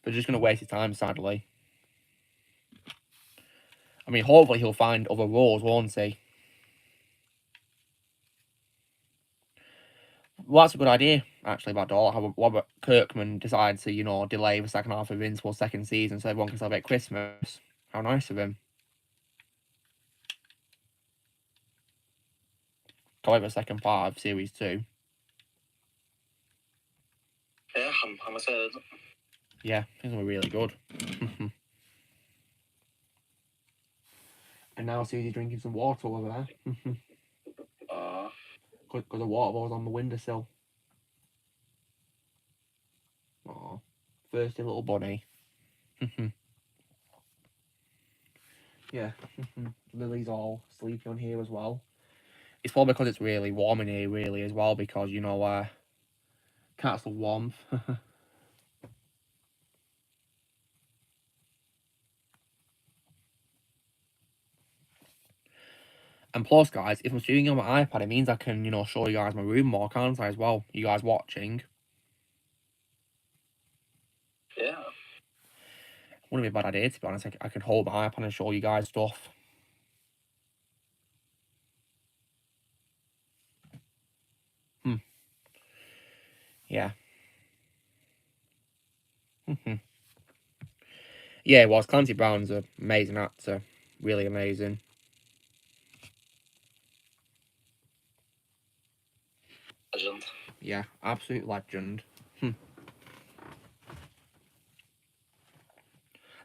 They're just going to waste his time, sadly. I mean, hopefully he'll find other roles, won't he? Well, that's a good idea, actually, about all. How Robert Kirkman decided to, you know, delay the second half of Invincible's second season so everyone can celebrate Christmas. How nice of him. However, the second part of Series 2. Yeah, I'm excited. Yeah, things were really good. And now Susie's drinking some water over there. Because the water bowl's on the windowsill. Aw, thirsty little bunny. Yeah, Lily's all sleepy on here as well. It's probably because it's really warm in here, really, as well, because, you know, cats love warmth. And plus, guys, if I'm streaming on my iPad, it means I can, you know, show you guys my room more, can't I, as well? You guys watching. Yeah. Wouldn't be a bad idea, to be honest. I could hold my iPad and show you guys stuff. Yeah. Yeah, it was. Clancy Brown's an amazing actor. Really amazing. Legend. Yeah, absolute legend.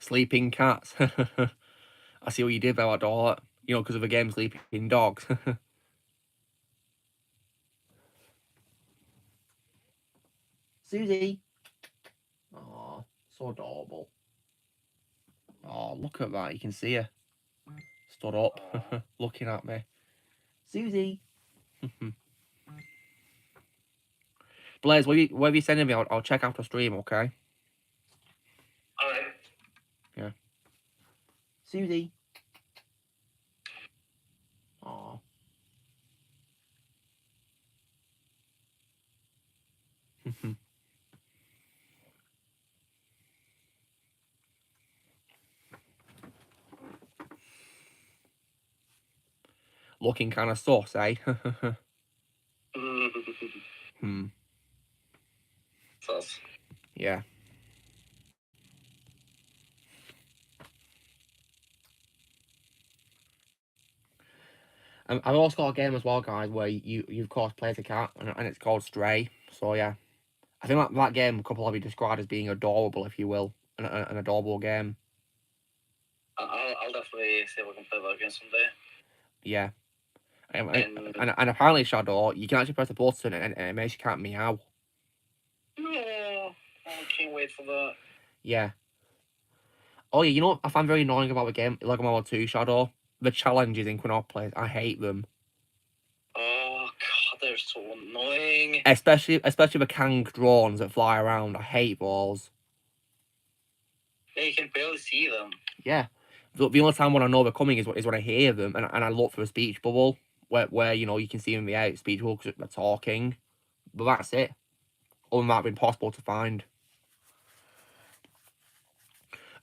Sleeping cats. I see what you did there, I daughter. You know, because of the game Sleeping Dogs. Susie. Oh, so adorable. Oh, look at that. You can see her. Stood up, looking at me. Susie. Blaze, where are you sending me? I'll check after stream, okay? Alright. Yeah. Susie. Aw. Looking kind of sus, eh? Sus. Yeah. I've also got a game as well, guys, where you of course play as a cat, and it's called Stray. So yeah, I think that game could probably be described as being adorable, if you will, an adorable game. I'll definitely see if I can play that again someday. Yeah. And apparently, Shadow, you can actually press a button and it makes your cat meow. No, I can't wait for that. Yeah. Oh yeah, you know what I find very annoying about the game, Lego Marvel 2 Shadow? The challenges in Quinop Place. I hate them. they're so annoying. Especially the Kang drones that fly around. I hate balls. Yeah, you can barely see them. Yeah. The only time when I know they're coming is when I hear them, and I look for a speech bubble where you know you can see them in the out speech bubble because they're talking. But that's it. Other than that, it's impossible to find.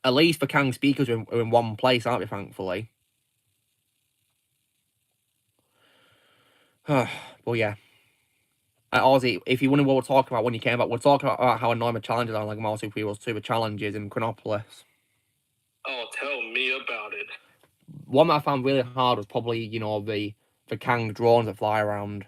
At least the Kang speakers are in one place, aren't they, thankfully? But yeah. Ozzy, if you wonder what we're talking about when you came back, we're talking about how annoying the challenges are, like Marvel Super Heroes 2, the challenges in Chronopolis. Oh, tell me about it. One that I found really hard was probably, you know, the Kang drones that fly around.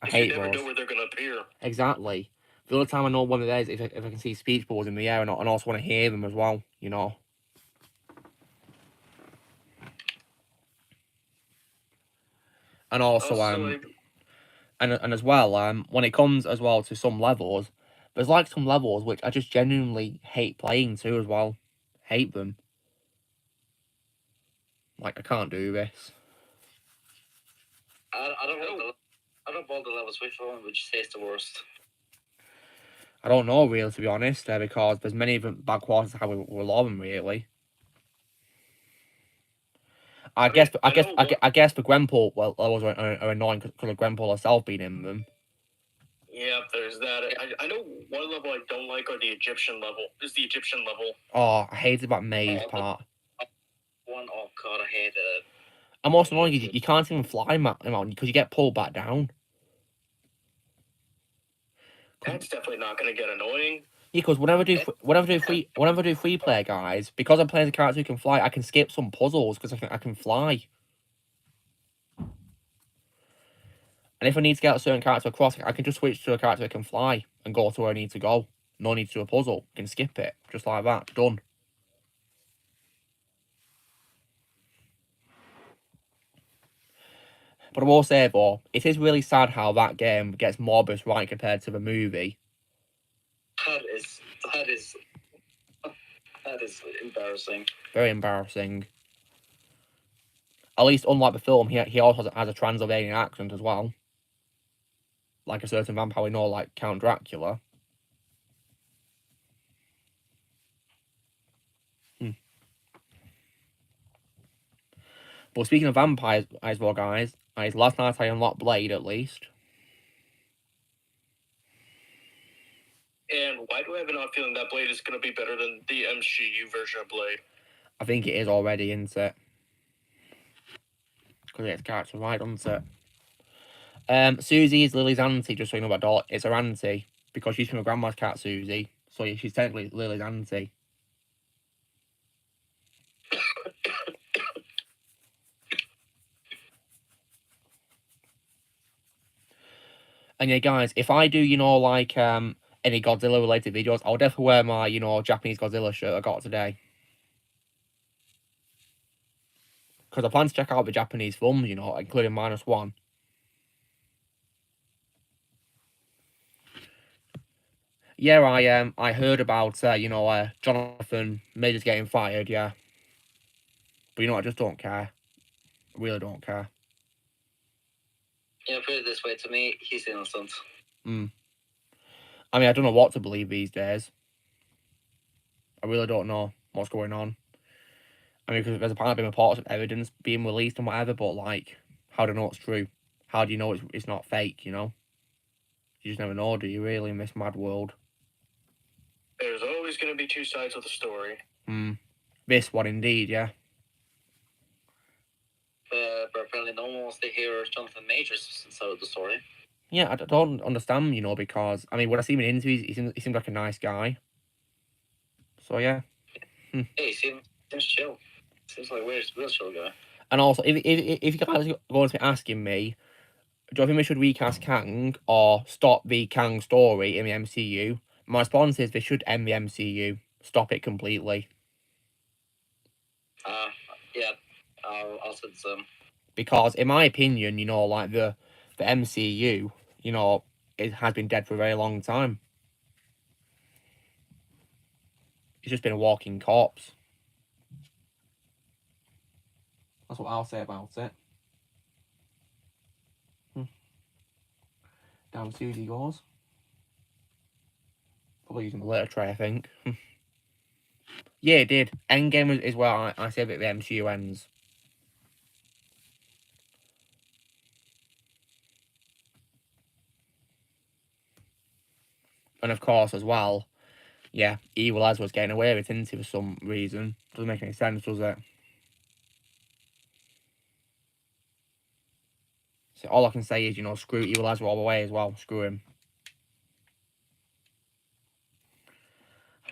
I hate those. You never know where they're going to appear. Exactly. The only time I know one of those is if I can see speech bubbles in the air and also want to hear them as well, you know. And also, and as well, when it comes as well to some levels, there's like some levels which I just genuinely hate playing too as well. Hate them. Like, I can't do this. I don't know. I don't know all the levels. Which one would you say is the worst? I don't know, really, to be honest, because there's many of them bad qualities how we love them, really. I guess the Gwenpool levels are annoying because of Gwenpool herself being in them. Yeah, there's that. I know one level I don't like are the Egyptian level. Is the Egyptian level. Oh, I hated that maze part. Oh god, I hated it. I'm also annoying you can't even fly mountain because you get pulled back down. That's definitely not going to get annoying. Yeah, because whenever I do free player, guys, because I'm playing as a character who can fly, I can skip some puzzles because I can fly. And if I need to get a certain character across, I can just switch to a character that can fly and go to where I need to go. No need to do a puzzle. I can skip it. Just like that. Done. But I will say, though, it is really sad how that game gets Morbus right compared to the movie. That is embarrassing. Very embarrassing. At least, unlike the film, he also has a Transylvanian accent as well. Like a certain vampire we know, like Count Dracula. But speaking of vampires as well, guys, last night I unlocked Blade, at least. And why do I have an odd feeling that Blade is going to be better than the MCU version of Blade? I think it is already, isn't it? Because it's character right, doesn't it? Susie is Lily's auntie, just so you know about Doll. It's her auntie, because she's from her grandma's cat, Susie. So yeah, she's technically Lily's auntie. And yeah, guys, if I do, you know, like, any Godzilla-related videos, I'll definitely wear my, you know, Japanese Godzilla shirt I got today. Because I plan to check out the Japanese films, you know, including -1. Yeah, I heard about, you know, Jonathan Majors getting fired, yeah. But you know, I just don't care. I really don't care. Yeah, put it this way, to me, he's innocent. I mean, I don't know what to believe these days. I really don't know what's going on. I mean, because there's apparently been reports of evidence being released and whatever, but, like, how do you know it's true? How do you know it's not fake, you know? You just never know, do you, really, in this mad world? There's always going to be two sides of the story. This one, indeed, yeah. But apparently no one wants to hear Jonathan Majors' side of the story. Yeah, I don't understand, you know, because, I mean, when I see him in interviews, he seems like a nice guy. So, yeah. Hey, he seems chill. Seems like a real chill guy. And also, if you guys are going to be asking me, do I think we should recast Kang or stop the Kang story in the MCU? My response is they should end the MCU. Stop it completely. Yeah, I'll say the same. Because, in my opinion, you know, like, the MCU, you know, it has been dead for a very long time. It's just been a walking corpse. That's what I'll say about it. Down Susie goes. Probably using the litter tray, I think. Yeah, it did. Endgame is where I said that the MCU ends. And of course, as well, yeah, Evil Az was getting away with it, for some reason. Doesn't make any sense, does it? So all I can say is, screw Evil Az all the way as well. Screw him.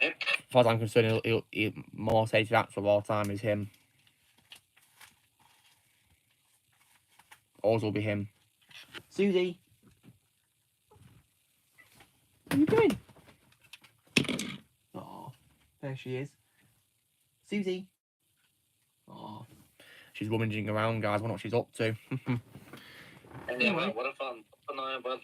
As far as I'm concerned, he'll most hated actor of all time is him. Always will be him. Susie! What are you doing? Oh, there she is. Susie! Oh, she's rummaging around, guys. I wonder what she's up to. Anyway, what I found about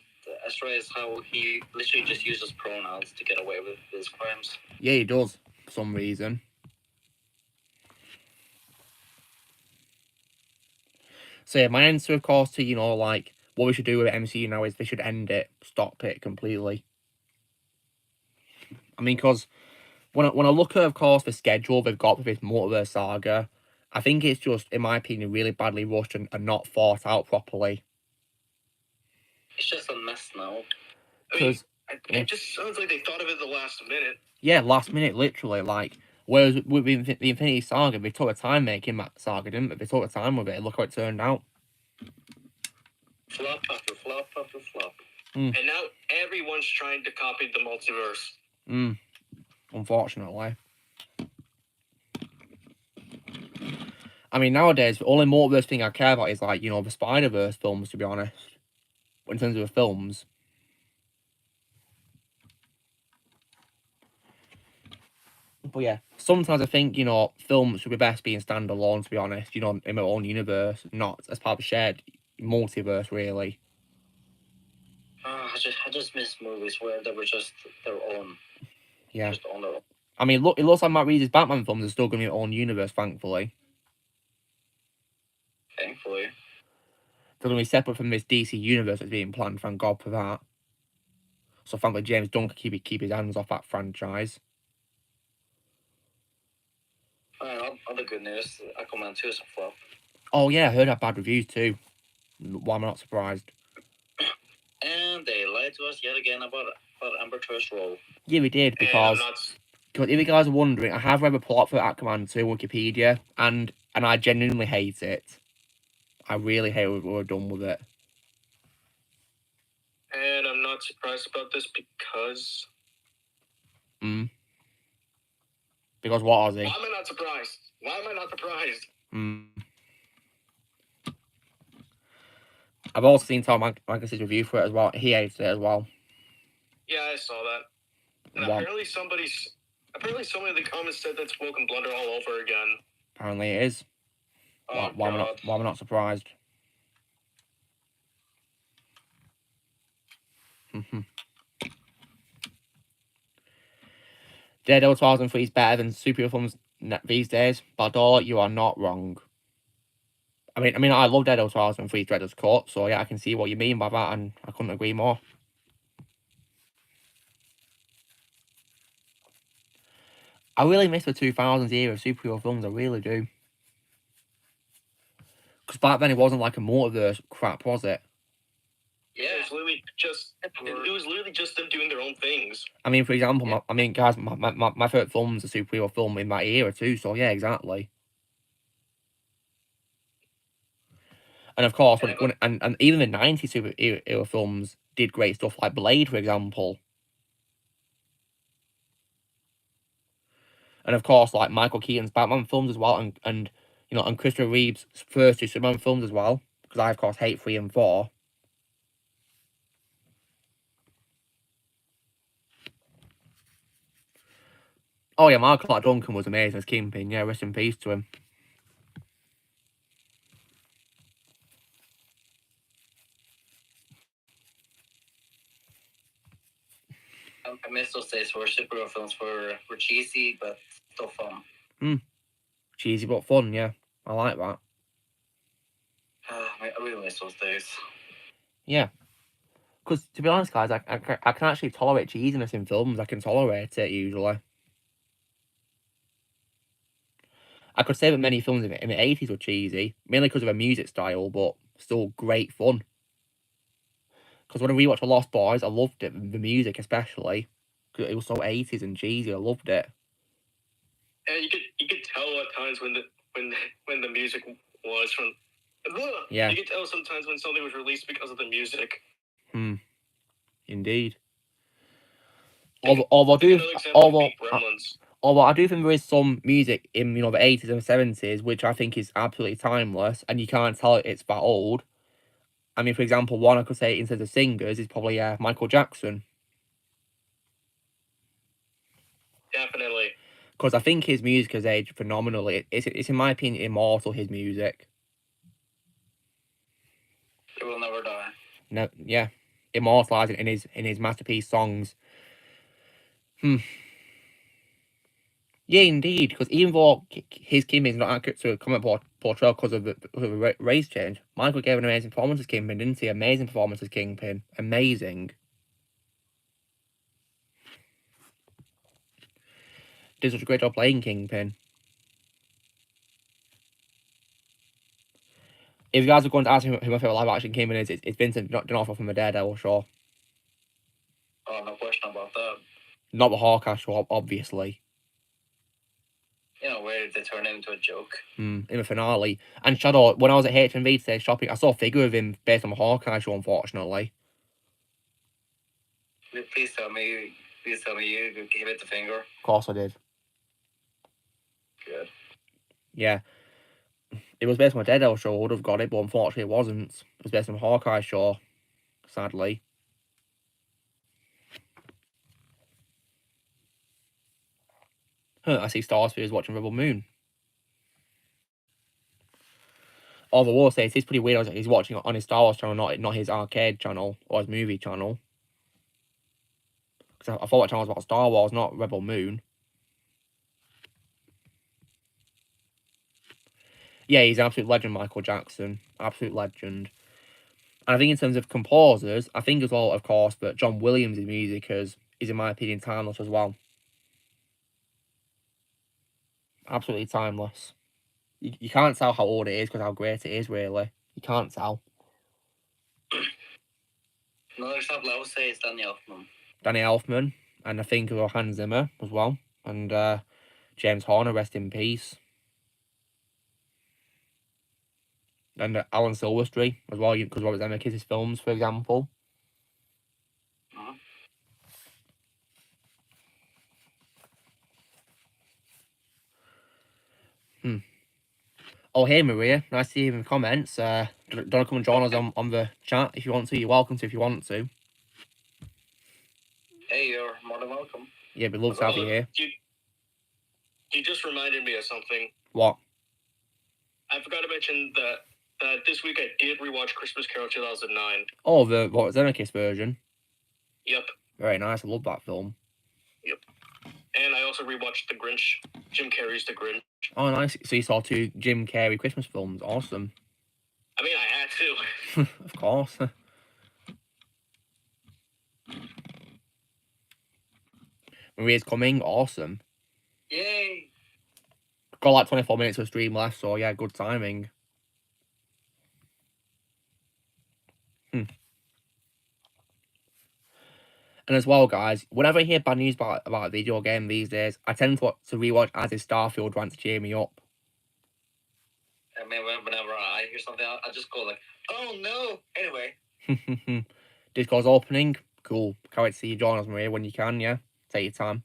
Ezra is how he literally just uses pronouns to get away with his crimes. Yeah, he does, for some reason. So yeah, my answer, of course, to, like, what we should do with MCU now is they should end it, stop it completely. I mean, because when I look at, of course, the schedule they've got for this Multiverse saga, I think it's just, in my opinion, really badly rushed and not thought out properly. It's just a mess now. Because it just sounds like they thought of it the last minute. Yeah, last minute, literally. Like, whereas with the Infinity Saga, they took the time making that saga, didn't they? They took the time with it. Look how it turned out. Flop after flop after flop. And now everyone's trying to copy the multiverse. Unfortunately. I mean, nowadays, the only multiverse thing I care about is, like, the Spider-Verse films, to be honest. In terms of the films. But yeah, sometimes I think, films should be best being standalone, to be honest, in their own universe, not as part of a shared multiverse, really. I just miss movies where they were just their own. Yeah. Just on their own. I mean, look, it looks like Matt Reeves' Batman films are still going to be their own universe, thankfully. Thankfully. They're going to be separate from this DC universe that's being planned, thank God for that. So thankfully James Gunn can keep his hands off that franchise. Other good news, Aquaman 2 is a flop. Oh yeah, I heard that bad reviews too. Why am I not surprised? And they lied to us yet again about Amber Heard's role. Yeah, we did, because if you guys are wondering, I have read a plot for Aquaman 2 on Wikipedia, and I genuinely hate it. I really hate what we're done with it. And I'm not surprised about this because... Because what, Ozzy? Why am I not surprised? I've also seen Tom Magnus's review for it as well. He hates it as well. Yeah, I saw that. And apparently somebody in the comments said that's Woken Blunder all over again. Apparently it is. Oh, why am I not surprised? Daredevil 2003 is better than superhero films these days. Bardor, you are not wrong. I mean, I love Daredevil 2003's Director's Cut, so yeah, I can see what you mean by that, and I couldn't agree more. I really miss the 2000s era of superhero films, I really do. Because back then it wasn't like a multiverse crap, was it? Yeah, it was literally just them doing their own things. I mean, for example, guys, my favourite film is a superhero film in that era too, so yeah, exactly. And of course, and even the 90s superhero films did great stuff, like Blade, for example. And of course, like Michael Keaton's Batman films as well, and Christopher Reeve's first two Superman films as well, because I, of course, hate 3 and 4. Oh yeah, Michael Clark Duncan was amazing as Kingpin. Yeah, rest in peace to him. I miss those days where superhero films were cheesy, but still fun. Cheesy but fun, yeah. I like that. I really miss those days. Yeah. Because, to be honest, guys, I can actually tolerate cheesiness in films. I can tolerate it, usually. I could say that many films in the 80s were cheesy, mainly because of a music style, but still great fun. Because when I rewatched The Lost Boys, I loved it, the music especially. Because it was so 80s and cheesy, I loved it. And you could tell at times when the music was from. Yeah. You could tell sometimes when something was released because of the music. Indeed. Although I do think there is some music in the 80s and 70s which I think is absolutely timeless, and you can't tell it's that old. I mean, for example, one I could say instead of singers is probably Michael Jackson. Definitely. Because I think his music has aged phenomenally. It's in my opinion immortal, his music. It will never die. No, yeah, immortalized in his masterpiece songs. Yeah, indeed. Because even though his Kingpin is not accurate to a comic portrayal because of the race change, Michael gave an amazing performance as Kingpin, didn't he? Amazing performance as Kingpin. Amazing. Did such a great job playing Kingpin. If you guys are going to ask me who my favourite live action Kingpin is, it's Vincent D'Onofrio from the Daredevil show. Oh, no question about that. Not the Hawkeye show, obviously. Where they turn him into a joke. In the finale. And Shadow, when I was at HMV today shopping, I saw a figure of him based on the Hawkeye show, unfortunately. Please tell me you gave it the finger. Of course I did. Good. Yeah. It was based on a Daredevil show, I would have got it, but unfortunately it wasn't. It was based on a Hawkeye show, sadly. I see Starsphere is watching Rebel Moon. Although I will say it is pretty weird he's watching it on his Star Wars channel, not his arcade channel or his movie channel. Because I thought that channel was about Star Wars, not Rebel Moon. Yeah, he's an absolute legend, Michael Jackson. Absolute legend. And I think in terms of composers, I think as well, of course, that John Williams' music is in my opinion, timeless as well. Absolutely timeless. You can't tell how old it is because how great it is, really. You can't tell. Another example I would say is Danny Elfman. Danny Elfman, and I think of Hans Zimmer as well. And James Horner, rest in peace. And Alan Silvestri as well, because Robert Zemeckis' films, for example. Oh, hey, Maria. Nice to see you in the comments. Do you want to come and join us on the chat if you want to? You're welcome to if you want to. Hey, you're more than welcome. Yeah, we'd love to have you here. You just reminded me of something. What? I forgot to mention that this week I did rewatch Christmas Carol 2009. Oh, the Zemeckis version? Yep. Very nice. I love that film. Yep. And I also rewatched The Grinch, Jim Carrey's The Grinch. Oh, nice. So you saw 2 Jim Carrey Christmas films. Awesome. I mean, I had to. Of course. Maria's coming. Awesome. Yay. Got like 24 minutes of stream left, so yeah, good timing. And as well, guys, whenever I hear bad news about a video game these days, I tend to rewatch As Is Starfield rant to cheer me up. I mean, whenever I hear something, I just go like, oh no! Anyway. Discord's opening. Cool. Can't wait to see you join us, Maria, when you can, yeah? Take your time.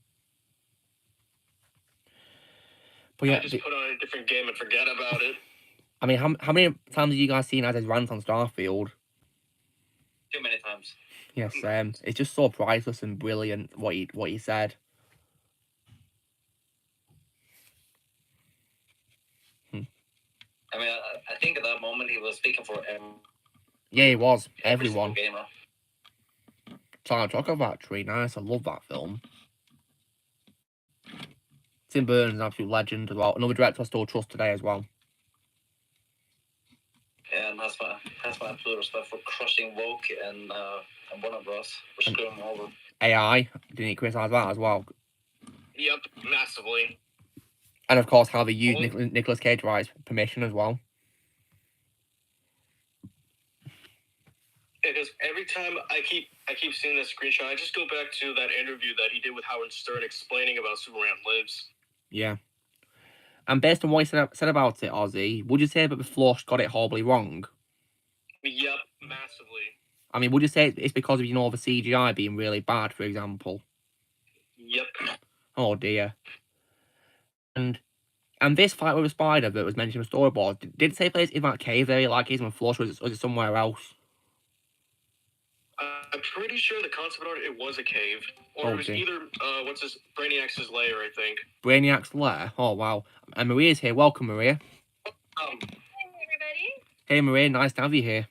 But yeah, I just put on a different game and forget about it. I mean, how many times have you guys seen As Is rant on Starfield? Too many times. Yes, it's just so priceless and brilliant what he said. I mean, I think at that moment he was speaking for yeah, he was. Everyone. Gamer. Chocolate Factory, nice. I love that film. Tim Burton's an absolute legend as well. Another director I still trust today as well. and has my absolute respect for crushing Woke and Warner Bros. For screwing them over. AI, didn't he criticize that as well? Yep, massively. And of course, how they use Nicolas Cage rights permission as well. Because every time I keep seeing this screenshot, I just go back to that interview that he did with Howard Stern explaining about Superman Lives. Yeah. And based on what he said about it, Ozzy, would you say that the Flush got it horribly wrong? Yep, massively. I mean, would you say it's because of, you know, the CGI being really bad, for example? Yep. Oh, dear. And this fight with the spider that was mentioned in the storyboard, did it take place in that cave area like he's in Flush, or was it somewhere else? I'm pretty sure the concept art, it was a cave. Or it was either, Brainiac's lair, I think. Brainiac's lair? Oh, wow. And Maria's here. Welcome, Maria. Hey, everybody. Hey, Maria. Nice to have you here.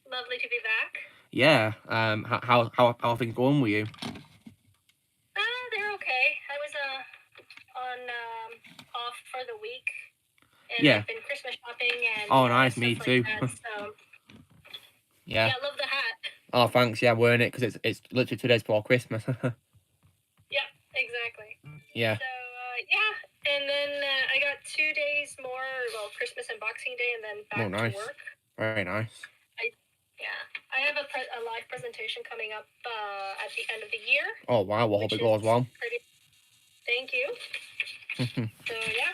Lovely to be back. Yeah. How are things going with you? They're okay. I was off for the week. And Yeah. I've been Christmas shopping and nice, me too. Like that, so. Yeah. Yeah, I love the hat. Oh, thanks. Yeah, wearing it because it's literally 2 days before Christmas. Yeah, exactly. Yeah. So yeah, and then I got 2 days more. Well, Christmas and Boxing Day, and then back to work. Very nice. I have a live presentation coming up at the end of the year. Oh wow! Well, hope it goes well. Thank you. So yeah.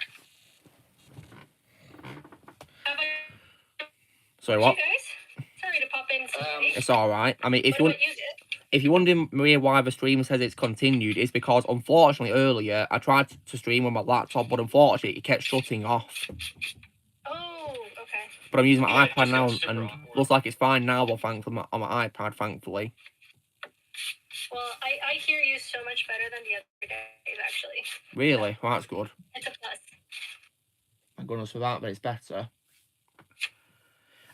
Sorry, what? Hey guys, sorry to pop in. It's all right. I mean, if you're wondering, Maria, why the stream says it's continued, it's because unfortunately earlier I tried to stream on my laptop, but unfortunately it kept shutting off. Oh, okay. But I'm using my iPad now, and looks like it's fine now. Well, thankfully on my iPad, thankfully. Well, I hear you so much better than the other days, actually. Really? Well, that's good. It's a plus. Thank goodness for that, but it's better.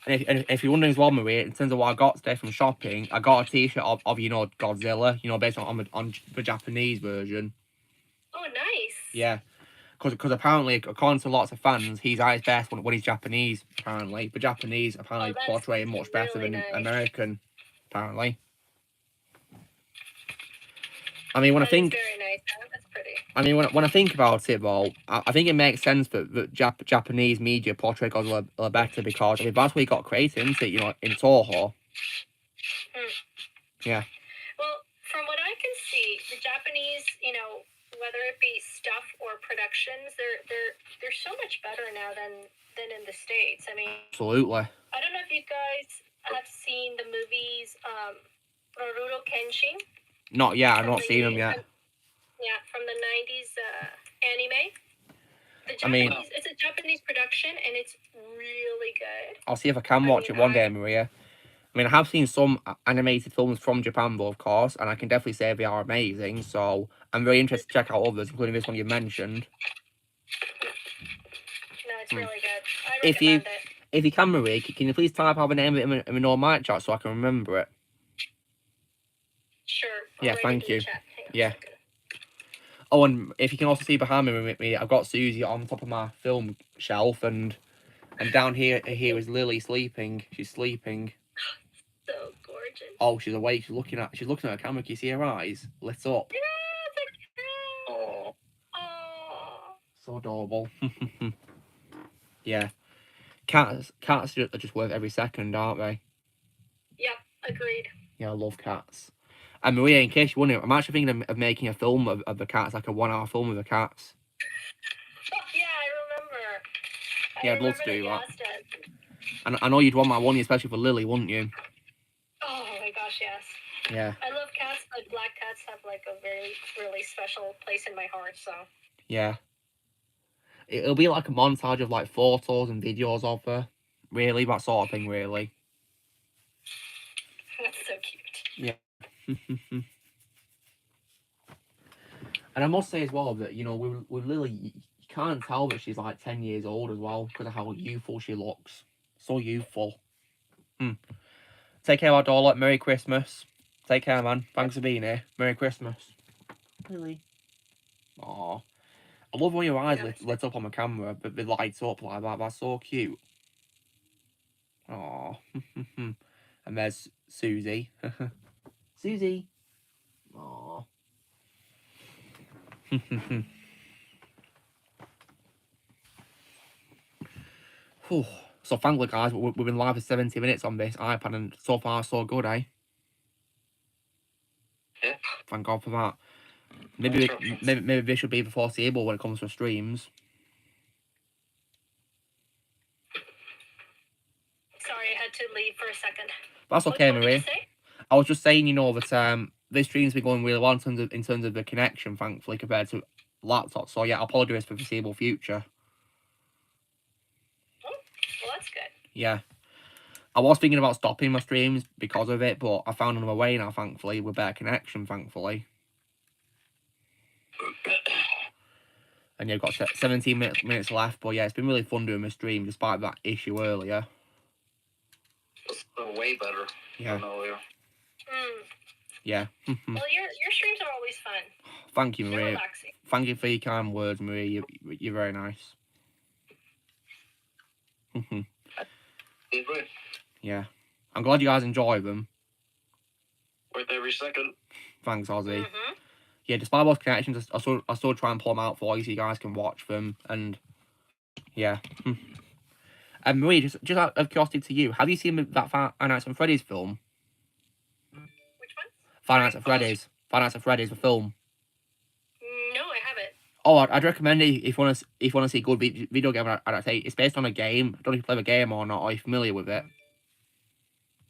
And if you're wondering as well, Maria, in terms of what I got today from shopping, I got a T-shirt of you know, Godzilla, you know, based on the Japanese version. Oh, nice. Yeah, because apparently, according to lots of fans, he's at his best when he's Japanese. Apparently, the Japanese apparently portray him much better than American. Apparently. I mean, when I think, very nice. That's pretty. I mean, when I think about it, though, I think it makes sense that Japanese media portray Godzilla better because I mean that's where he got created, isn't it? You know, in Toho. Yeah. Well, from what I can see, the Japanese, you know, whether it be stuff or productions, they're so much better now than in the States. I mean, absolutely. I don't know if you guys have seen the movies Rurouni Kenshin. Not yet. I've not seen them yet. Yeah, from the 90s anime. It's a Japanese production, and it's really good. I'll see if I can watch it one day, Maria. I mean, I have seen some animated films from Japan, though, of course, and I can definitely say they are amazing. So I'm very interested to check out others, including this one you mentioned. No, it's really good. I recommend it. If you can, Maria, can you please type out the name of it in the normal mic chat so I can remember it? Sure. Yeah, thank you. Yeah. Oh, and if you can also see behind me, I've got Susie on top of my film shelf, and down here is Lily sleeping. She's sleeping. So gorgeous. Oh, she's awake. She's looking at the camera. Can you see her eyes lit up? Yeah, oh, so adorable. Yeah, cats are just worth every second, aren't they? Yep, agreed. Yeah, I love cats. And Maria, in case you're wondering, I'm actually thinking of making a film of the cats, like a 1-hour film of the cats. Yeah, I remember. Yeah, I'd love to do that. And I know you'd want my one, especially for Lily, wouldn't you? Oh my gosh, yes. Yeah. I love cats, but black cats have like a very, really special place in my heart, so. Yeah. It'll be like a montage of like photos and videos of her. Really, that sort of thing, really. That's so cute. Yeah. And I must say as well that, you know, with Lily, you can't tell that she's like 10 years old as well because of how youthful she looks. So youthful. Take care, Adola. Merry Christmas. Take care, man. Thanks for being here. Merry Christmas. Lily. Aww. I love when your eyes lit up on the camera, but they light up like that. That's so cute. Oh. And there's Susie. Susie. Oh. So thankfully, guys, we've been live for 70 minutes on this iPad, and so far so good, eh? Yeah. Thank God for that. Maybe this should be the foreseeable when it comes to streams. Sorry, I had to leave for a second. That's okay, what Marie. did you say? I was just saying, that this stream's been going really well in terms of the connection, thankfully, compared to laptops. So yeah, I'll apologise for the foreseeable future. Oh, well, that's good. Yeah. I was thinking about stopping my streams because of it, but I found another way now, thankfully, with better connection, thankfully. And yeah, I've got 17 minutes left, but yeah, it's been really fun doing my stream despite that issue earlier. It's way better Yeah. than earlier. Yeah. Well, your streams are always fun. Thank you, They're Marie. relaxing. Thank you for your kind words, Marie. You're very nice. Yeah. I'm glad you guys enjoy them. Worth every second. Thanks, Ozzy. Mm-hmm. Yeah, despite those connections, I still try and pull them out for you so you guys can watch them. And yeah. And Marie, just out of curiosity to you, have you seen that Five Nights at Freddy's film? Which one? Five Nights at Freddy's. Five Nights at Freddy's, the film. No, I haven't. Oh, I'd recommend it if you want to see a good video game adaptation. It's based on a game. I don't know if you play the game or not. Are you familiar with it?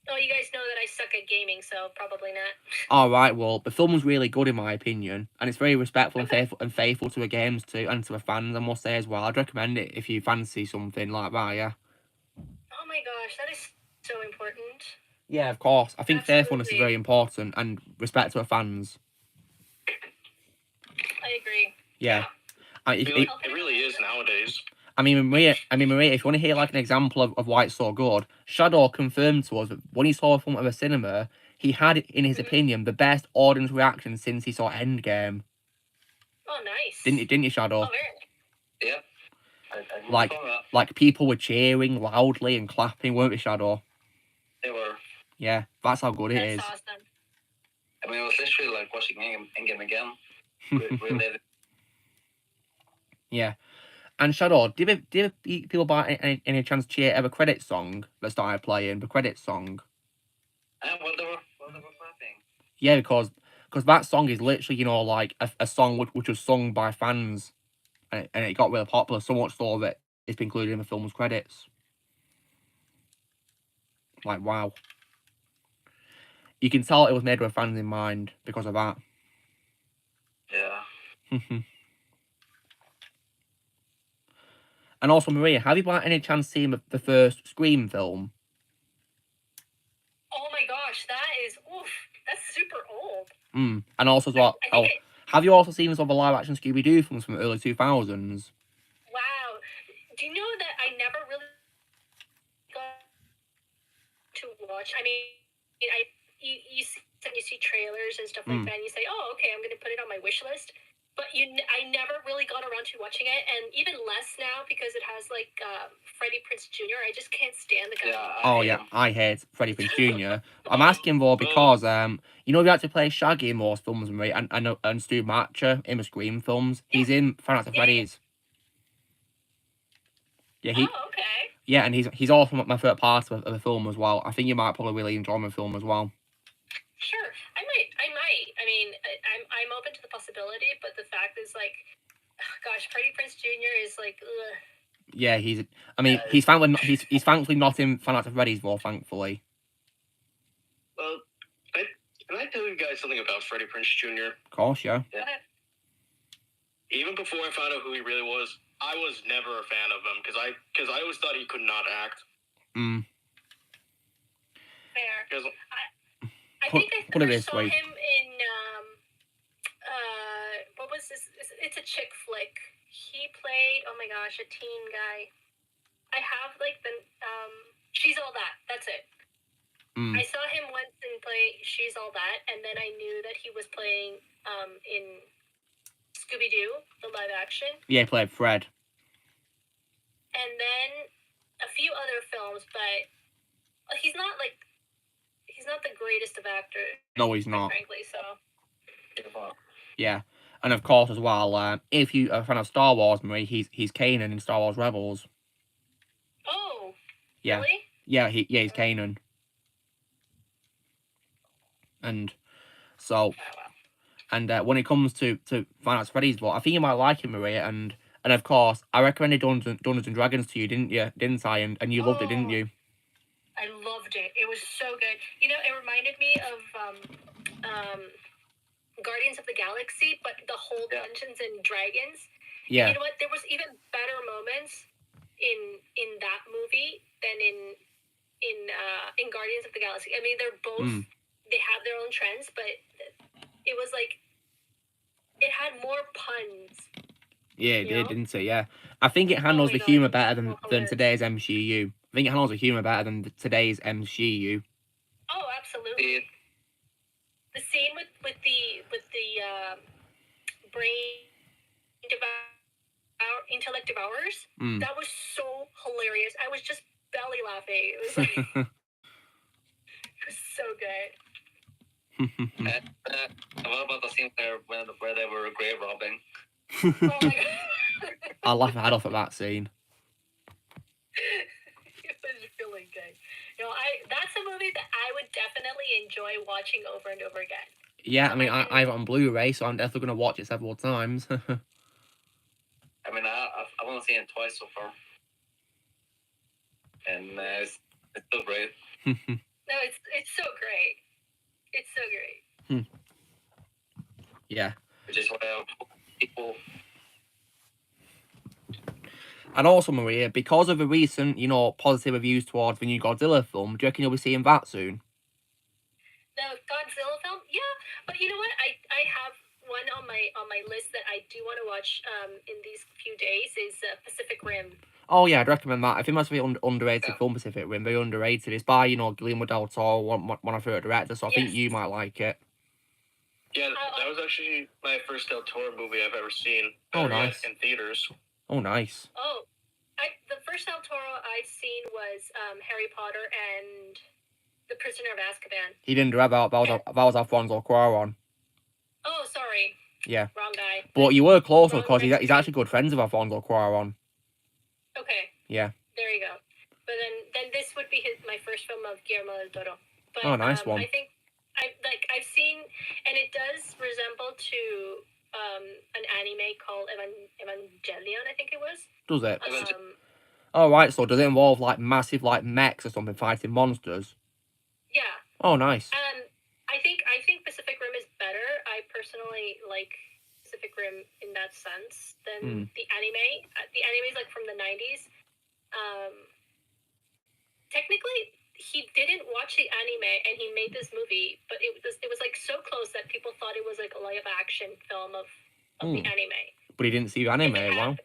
Oh, you guys know that I suck at gaming, so probably not. All right. Well, the film was really good in my opinion, and it's very respectful and faithful to the games too, and to the fans. I must say as well. I'd recommend it if you fancy something like that. Yeah. Oh my gosh, that is so important. Yeah, of course. I think Absolutely. faithfulness is very important, and respect to the fans. I agree. Yeah. It really is nowadays. I mean, Maria, if you want to hear like an example of why it's so good, Shadow confirmed to us that when he saw a film at the cinema, he had, in his opinion, the best audience reaction since he saw Endgame. Oh, nice. Didn't you, Shadow? Oh, very. Yeah. I Like people were cheering loudly and clapping, weren't they, Shadow? They were. Yeah, that's how good it is. That's awesome. I mean, it was literally like watching Endgame again. Reliving. Yeah. And Shadow, did people by any chance cheer ever credits song that started playing? The credits song. What they were clapping. Yeah, because that song is literally, like a song which was sung by fans, and it got really popular, so much so that it's been included in the film's credits. Like, wow. You can tell it was made with fans in mind because of that. Yeah. And also, Maria, have you by any chance seen the first Scream film? Oh my gosh, that's super old. And also as well, have you also seen some of the live-action Scooby-Doo films from the early 2000s? Wow. Do you know that I never really got to watch? I mean, you see trailers and stuff like that, and you say, oh, okay, I'm going to put it on my wish list. But I never really got around to watching it, and even less now because it has like Freddie Prinze Jr. I just can't stand the guy. I hate Freddie Prinze Jr. I'm asking though because we had to play Shaggy in most films, right? And Stu Matcher in the Scream films. He's in Five Nights at Freddy's. Yeah, Oh, okay. Yeah, and he's also my favorite part of the film as well. I think you might probably really enjoy the film as well. Sure, I might. I mean, I'm open to the possibility, but the fact is, like, gosh, Freddie Prinze Jr. is like, ugh. Yeah, he's thankfully not in Five Nights at Freddy's more, thankfully. Well, can I tell you guys something about Freddie Prinze Jr.? Of course, yeah. Even before I found out who he really was, I was never a fan of him because I always thought he could not act. Fair. I think I first saw him in what was this? It's a chick flick. He played, oh my gosh, a teen guy. I have like She's All That. That's it. I saw him once and play She's All That, and then I knew that he was playing in Scooby-Doo, the live action. Yeah, he played Fred. And then a few other films, but he's not the greatest of actors. No, he's not. Frankly, so. Yeah, and of course as well, if you are a fan of Star Wars, Marie, he's Kanan in Star Wars Rebels. Oh. Yeah. Really? Yeah, he's Kanan. And so, and when it comes to Five Nights at Freddy's, I think you might like it, Maria, and of course, I recommended Dungeons and Dragons to you, didn't I? And you loved it, didn't you? I loved it. It was so good. You know, it reminded me of Guardians of the Galaxy, but the whole Dungeons and Dragons. Yeah. And you know what? There was even better moments in that movie than in Guardians of the Galaxy. I mean, they're both they have their own trends, but it was like it had more puns. Yeah, it did, didn't it? Yeah. I think it handles the humor better than today's MCU. I think it handles the humor better than today's MCU. Oh, absolutely. The scene with the brain intellect devours, that was so hilarious. I was just belly laughing. It was like it was so good. What about the scene where they were grave robbing? Oh my god. I laugh my head off at that scene. It was really good. You know, that's a movie that I would definitely enjoy watching over and over again. Yeah, I mean, I have it on Blu-ray, so I'm definitely going to watch it several times. I mean, I've only seen it twice so far. And it's still great. No, it's so great. It's so great. Yeah. Which is why people... And also, Maria, because of the recent, positive reviews towards the new Godzilla film, do you reckon you'll be seeing that soon? The Godzilla film? Yeah, but you know what? I have one on my list that I do want to watch in these few days is Pacific Rim. Oh yeah, I'd recommend that. I think that's a very underrated film, Pacific Rim. Very underrated. It's by, Guillermo del Toro, one of my favorite directors, so I think you might like it. Yeah, that was actually my first Del Toro movie I've ever seen. Oh, nice. In theaters. Oh, nice. Oh, the first Del Toro I've seen was Harry Potter and The Prisoner of Azkaban. He didn't direct that. That was Alfonso Cuarón. Oh, sorry. Yeah. Wrong guy. But you were closer because he's actually good friends with Alfonso Cuarón. Okay. Yeah. There you go. But then this would be my first film of Guillermo del Toro. But, oh, nice one. I think I've seen, and it does resemble to an anime called Evangelion, I think it was. Does it? Oh, right. So does it involve like massive mechs or something fighting monsters? Yeah. Oh, nice. I think Pacific Rim is better. I personally like Pacific Rim in that sense than the anime. The anime is like from the 90s. Technically, he didn't watch the anime and he made this movie, but it was like so close that people thought it was like a live action film of the anime. But he didn't see the anime. Wow.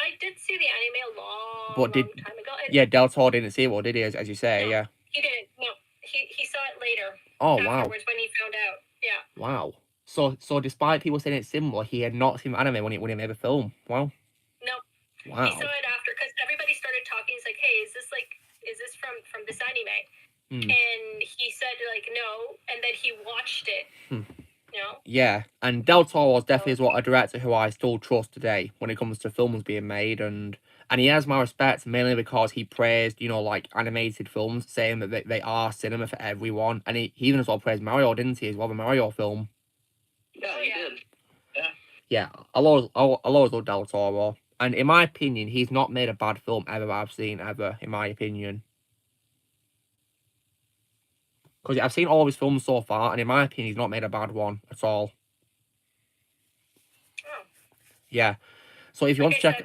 I did see the anime a long time ago. Yeah, Del Toro didn't see it, well, did he? As you say, no, yeah. He didn't. No, he saw it later. Oh wow. Afterwards, when he found out, yeah. Wow. So despite people saying it's similar, he had not seen the anime when he made the film. Wow. No. Wow. He saw it after because everybody started talking. He's like, "Hey, is this from this anime?" And he said like no, and then he watched it. You know? Yeah, and Del Toro definitely is a director who I still trust today when it comes to films being made, and he has my respect mainly because he praised, like animated films, saying that they are cinema for everyone, and he even as well praised Mario, didn't he, as well, the Mario film. Yeah, he did. Yeah. Yeah, I always love Del Toro, and in my opinion, he's not made a bad film ever that I've seen, ever, in my opinion. Because I've seen all of his films so far, and in my opinion, he's not made a bad one at all. Oh. Yeah. So if you want to check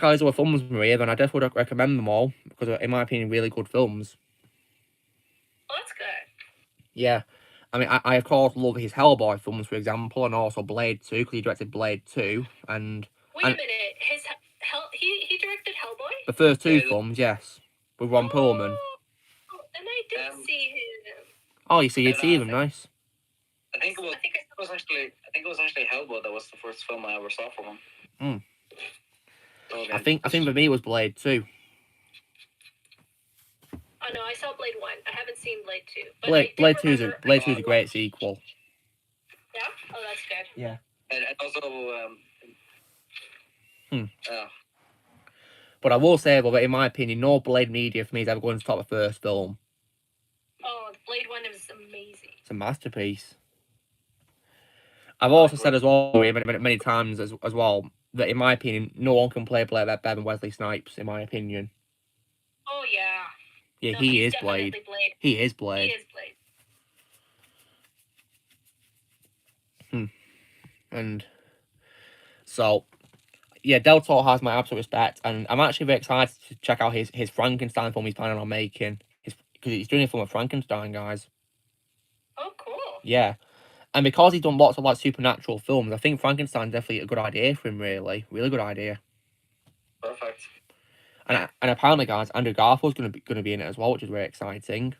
out his other films, Maria, then I definitely would recommend them all, because in my opinion, really good films. Well, that's good. Yeah. I mean, I of course love his Hellboy films, for example, and also Blade 2, because he directed Blade 2, and... Wait a minute, he directed Hellboy? The first two films, yes, with Ron Perlman. And I did see him. Oh, you see, you'd see him, nice. I think it was actually Hellboy that was the first film I ever saw from him. I think for me it was Blade 2. Oh no, I saw Blade 1. I haven't seen Blade 2. But Blade 2 is a great sequel. Yeah? Oh, that's good. Yeah. And also, But I will say, but in my opinion, no Blade media for me is ever going to top the first film. Oh, Blade 1 is amazing. It's a masterpiece. I've also said as well many times as well that in my opinion, no one can play Blade better than Wesley Snipes. In my opinion. Oh yeah. Yeah, no, he is Blade. He is Blade. He is Blade. And so, yeah, Del Toro has my absolute respect, and I'm actually very excited to check out his Frankenstein film he's planning on making. Because he's doing a film with Frankenstein, guys. Oh, cool. Yeah. And because he's done lots of like supernatural films, I think Frankenstein's definitely a good idea for him, really. Really good idea. Perfect. And apparently, guys, Andrew Garfield's gonna be in it as well, which is very exciting.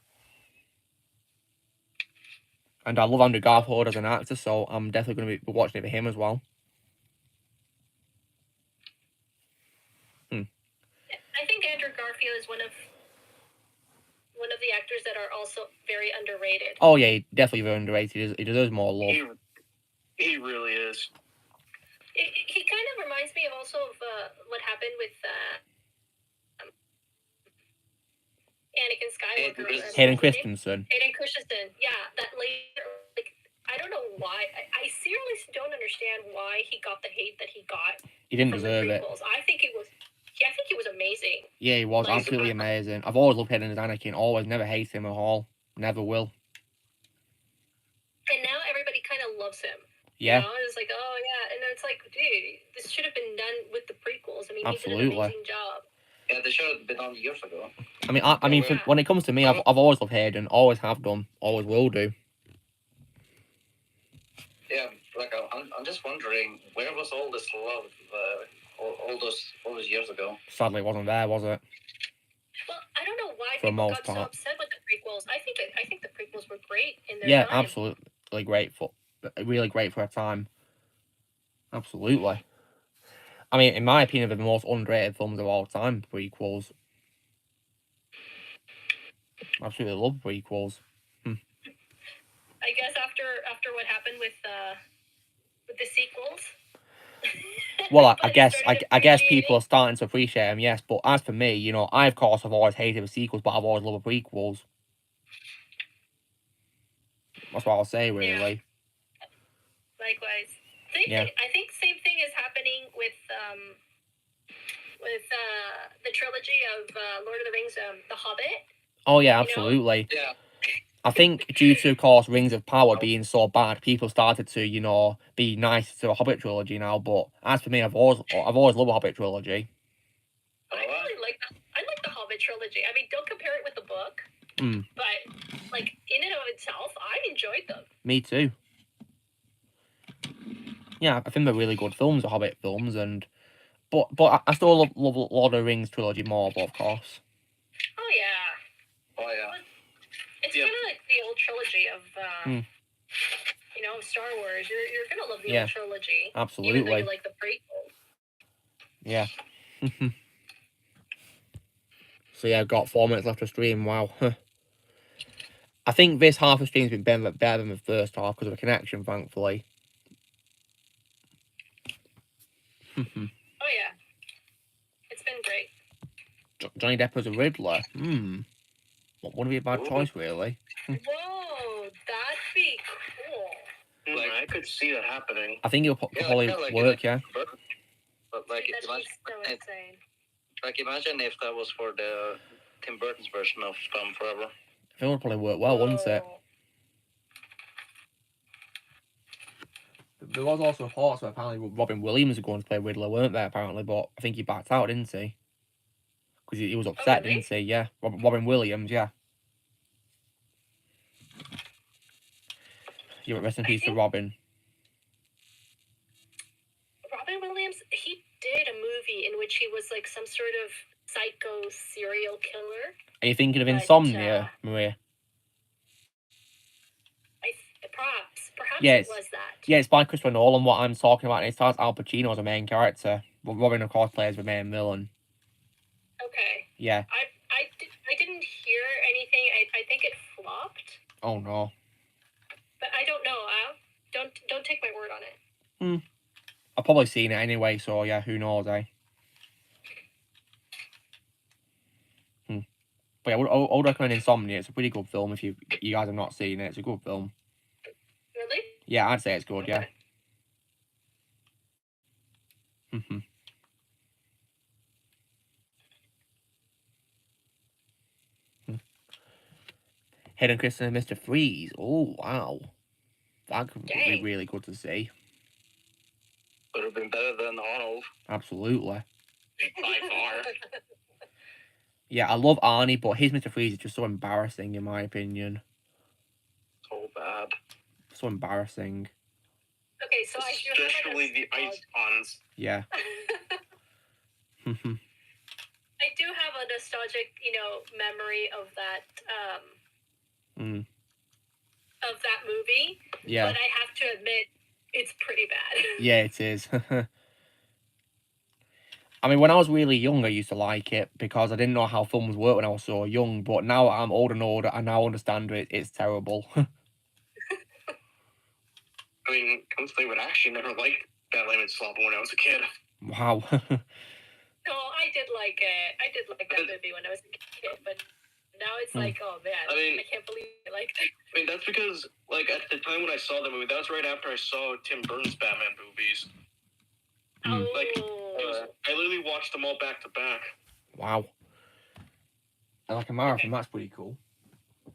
And I love Andrew Garfield as an actor, so I'm definitely gonna be watching it for him as well. I think Andrew Garfield is one of the actors that are also very underrated. Oh yeah, definitely very underrated. He deserves more love. He really is. He kind of reminds me of also of what happened with Anakin Skywalker. Hayden Christensen. Hayden Christensen. Yeah, that later. Like, I don't know why. I seriously don't understand why he got the hate that he got. He didn't deserve it. I think it was. Yeah, I think he was amazing. Yeah, he was absolutely amazing. I've always loved Hayden as Anakin. Always, never hated him at all. Never will. And now everybody kind of loves him. Yeah. You know? It's like, oh yeah, and it's like, dude, this should have been done with the prequels. I mean, absolutely. He did an amazing job. Yeah, they should have been done years ago. I mean, when it comes to me, I've always loved Hayden. Always have done. Always will do. Yeah, like I'm just wondering, where was all this love all those years ago? Sadly, it wasn't there, was it? Well, I don't know why people got so upset with the prequels. I think the prequels were great in their time. Absolutely great really great for a time. Absolutely. I mean, in my opinion, they're the most underrated films of all time. Prequels. Absolutely love prequels. I guess after what happened with the sequels. Well, I guess people are starting to appreciate them, yes. But as for me, you know, I of course have always hated the sequels, but I've always loved the prequels. That's what I'll say, really. Yeah. Likewise. I think same thing is happening with the trilogy of Lord of the Rings, The Hobbit. Oh yeah, absolutely. Yeah. I think due to, of course, Rings of Power being so bad, people started to, you know, be nice to the Hobbit trilogy now. But as for me, I've always loved the Hobbit trilogy. I really like the Hobbit trilogy. I mean, don't compare it with the book, but like in and of itself, I enjoyed them. Me too. Yeah, I think they're really good films, the Hobbit films, but I still love Lord of the Rings trilogy more, but of course. Oh yeah. Oh yeah. It's kind of like the old trilogy of, you know, Star Wars. You're gonna love the old trilogy. Absolutely. Even though you like the prequels. Yeah. So yeah, I've got 4 minutes left to stream. Wow. I think this half of stream's been better than the first half because of the connection, thankfully. Oh yeah. It's been great. Johnny Depp as a Riddler. Wouldn't be a bad choice, really. Whoa, that'd be cool. Like, I could see that happening. I think it'll probably work, yeah. But like, imagine if that was for the Tim Burton's version of Gone Forever. I think it would probably work well, wouldn't it? There was also reports that apparently Robin Williams was going to play Riddler, weren't there, apparently, but I think he backed out, didn't he? Because he was upset, didn't he? Yeah. Robin Williams, yeah. Yeah, rest in peace to Robin. Robin Williams, he did a movie in which he was like some sort of psycho serial killer. Are you thinking of Insomnia, Maria? Perhaps it was that. Yeah, it's by Christopher Nolan, what I'm talking about, and it stars Al Pacino as the main character. Robin, of course, plays the main villain. Okay. Yeah. I didn't hear Oh no. But I don't know. Don't take my word on it. I've probably seen it anyway, so yeah, who knows, eh? But yeah, I would recommend Insomnia. It's a pretty good film if you guys have not seen it. It's a good film. Really? Yeah, I'd say it's good, yeah. Hayden Christensen and Mr. Freeze. Oh, wow. That could be really good to see. Would have been better than Arnold. Absolutely. By far. Yeah, I love Arnie, but his Mr. Freeze is just so embarrassing, in my opinion. So bad. So embarrassing. Okay, so especially the ice puns. Yeah. I do have a nostalgic, memory of that of that movie. Yeah. But I have to admit, it's pretty bad. Yeah, it is. I mean, when I was really young, I used to like it because I didn't know how films work when I was so young. But now I'm older and older, I now understand it. It's terrible. I mean, come to think of it, I actually never liked That Lemon Slobber when I was a kid. Wow. No, I did like it. I did like that movie when I was a kid, but now it's like, oh man, I can't believe I liked it. I mean, that's because, like, at the time when I saw the movie, that was right after I saw Tim Burton's Batman movies. Like, I literally watched them all back to back. Wow. Like a marathon, that's pretty cool.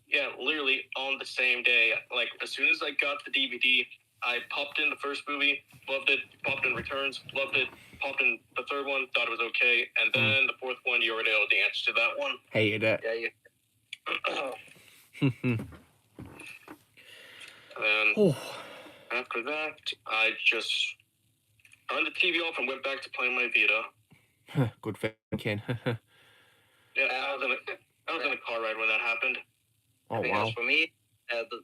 Yeah, literally on the same day. Like, as soon as I got the DVD, I popped in the first movie, loved it, popped in Returns, loved it, popped in the third one, thought it was okay, and then the fourth one, you already know the answer to that one. Hated it. Yeah, And after that, I just turned the TV off and went back to playing my Vita. Good thinking. Yeah, I was in a car ride when that happened. Oh, wow. For me,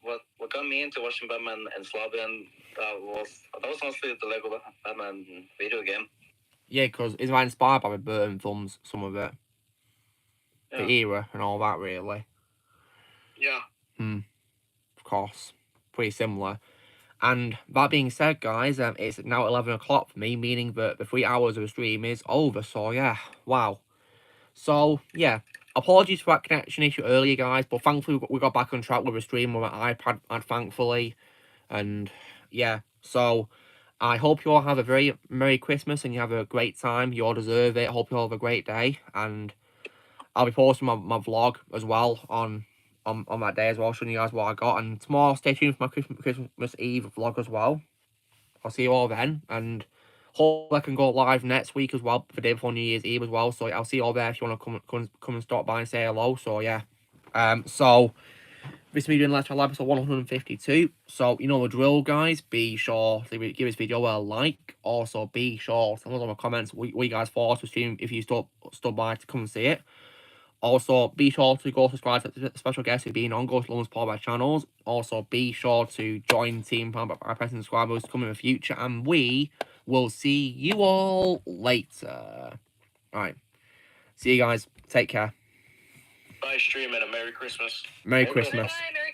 what got me into watching Batman and Slobin, that was honestly the Lego Batman video game. Yeah, because it's inspired by the Burton films, some of it. The era and all that, really. Yeah. Of course. Pretty similar. And that being said, guys, it's now 11 o'clock for me, meaning that the 3 hours of the stream is over. So, yeah. Wow. So, yeah. Apologies for that connection issue earlier, guys, but thankfully we got back on track with the stream with my iPad, thankfully. And, yeah. So, I hope you all have a very Merry Christmas and you have a great time. You all deserve it. Hope you all have a great day. And I'll be posting my vlog as well on that day as well, showing you guys what I got. And tomorrow, stay tuned for my Christmas Eve vlog as well. I'll see you all then. And hopefully I can go live next week as well, the day before New Year's Eve as well. So I'll see you all there if you want to come and stop by and say hello. So yeah. So this video in Let's Try episode 152. So you know the drill, guys. Be sure to give this video a like. Also be sure to leave in the comments what you guys thought of stream if you stood by to come and see it. Also, be sure to go subscribe to the special guests who've been on Ghost Lovers Part by channels. Also, be sure to join Team Pan by pressing subscribers to come in the future. And we will see you all later. Alright. See you guys. Take care. Bye, stream, and a Merry Christmas. Merry Christmas. Bye, Merry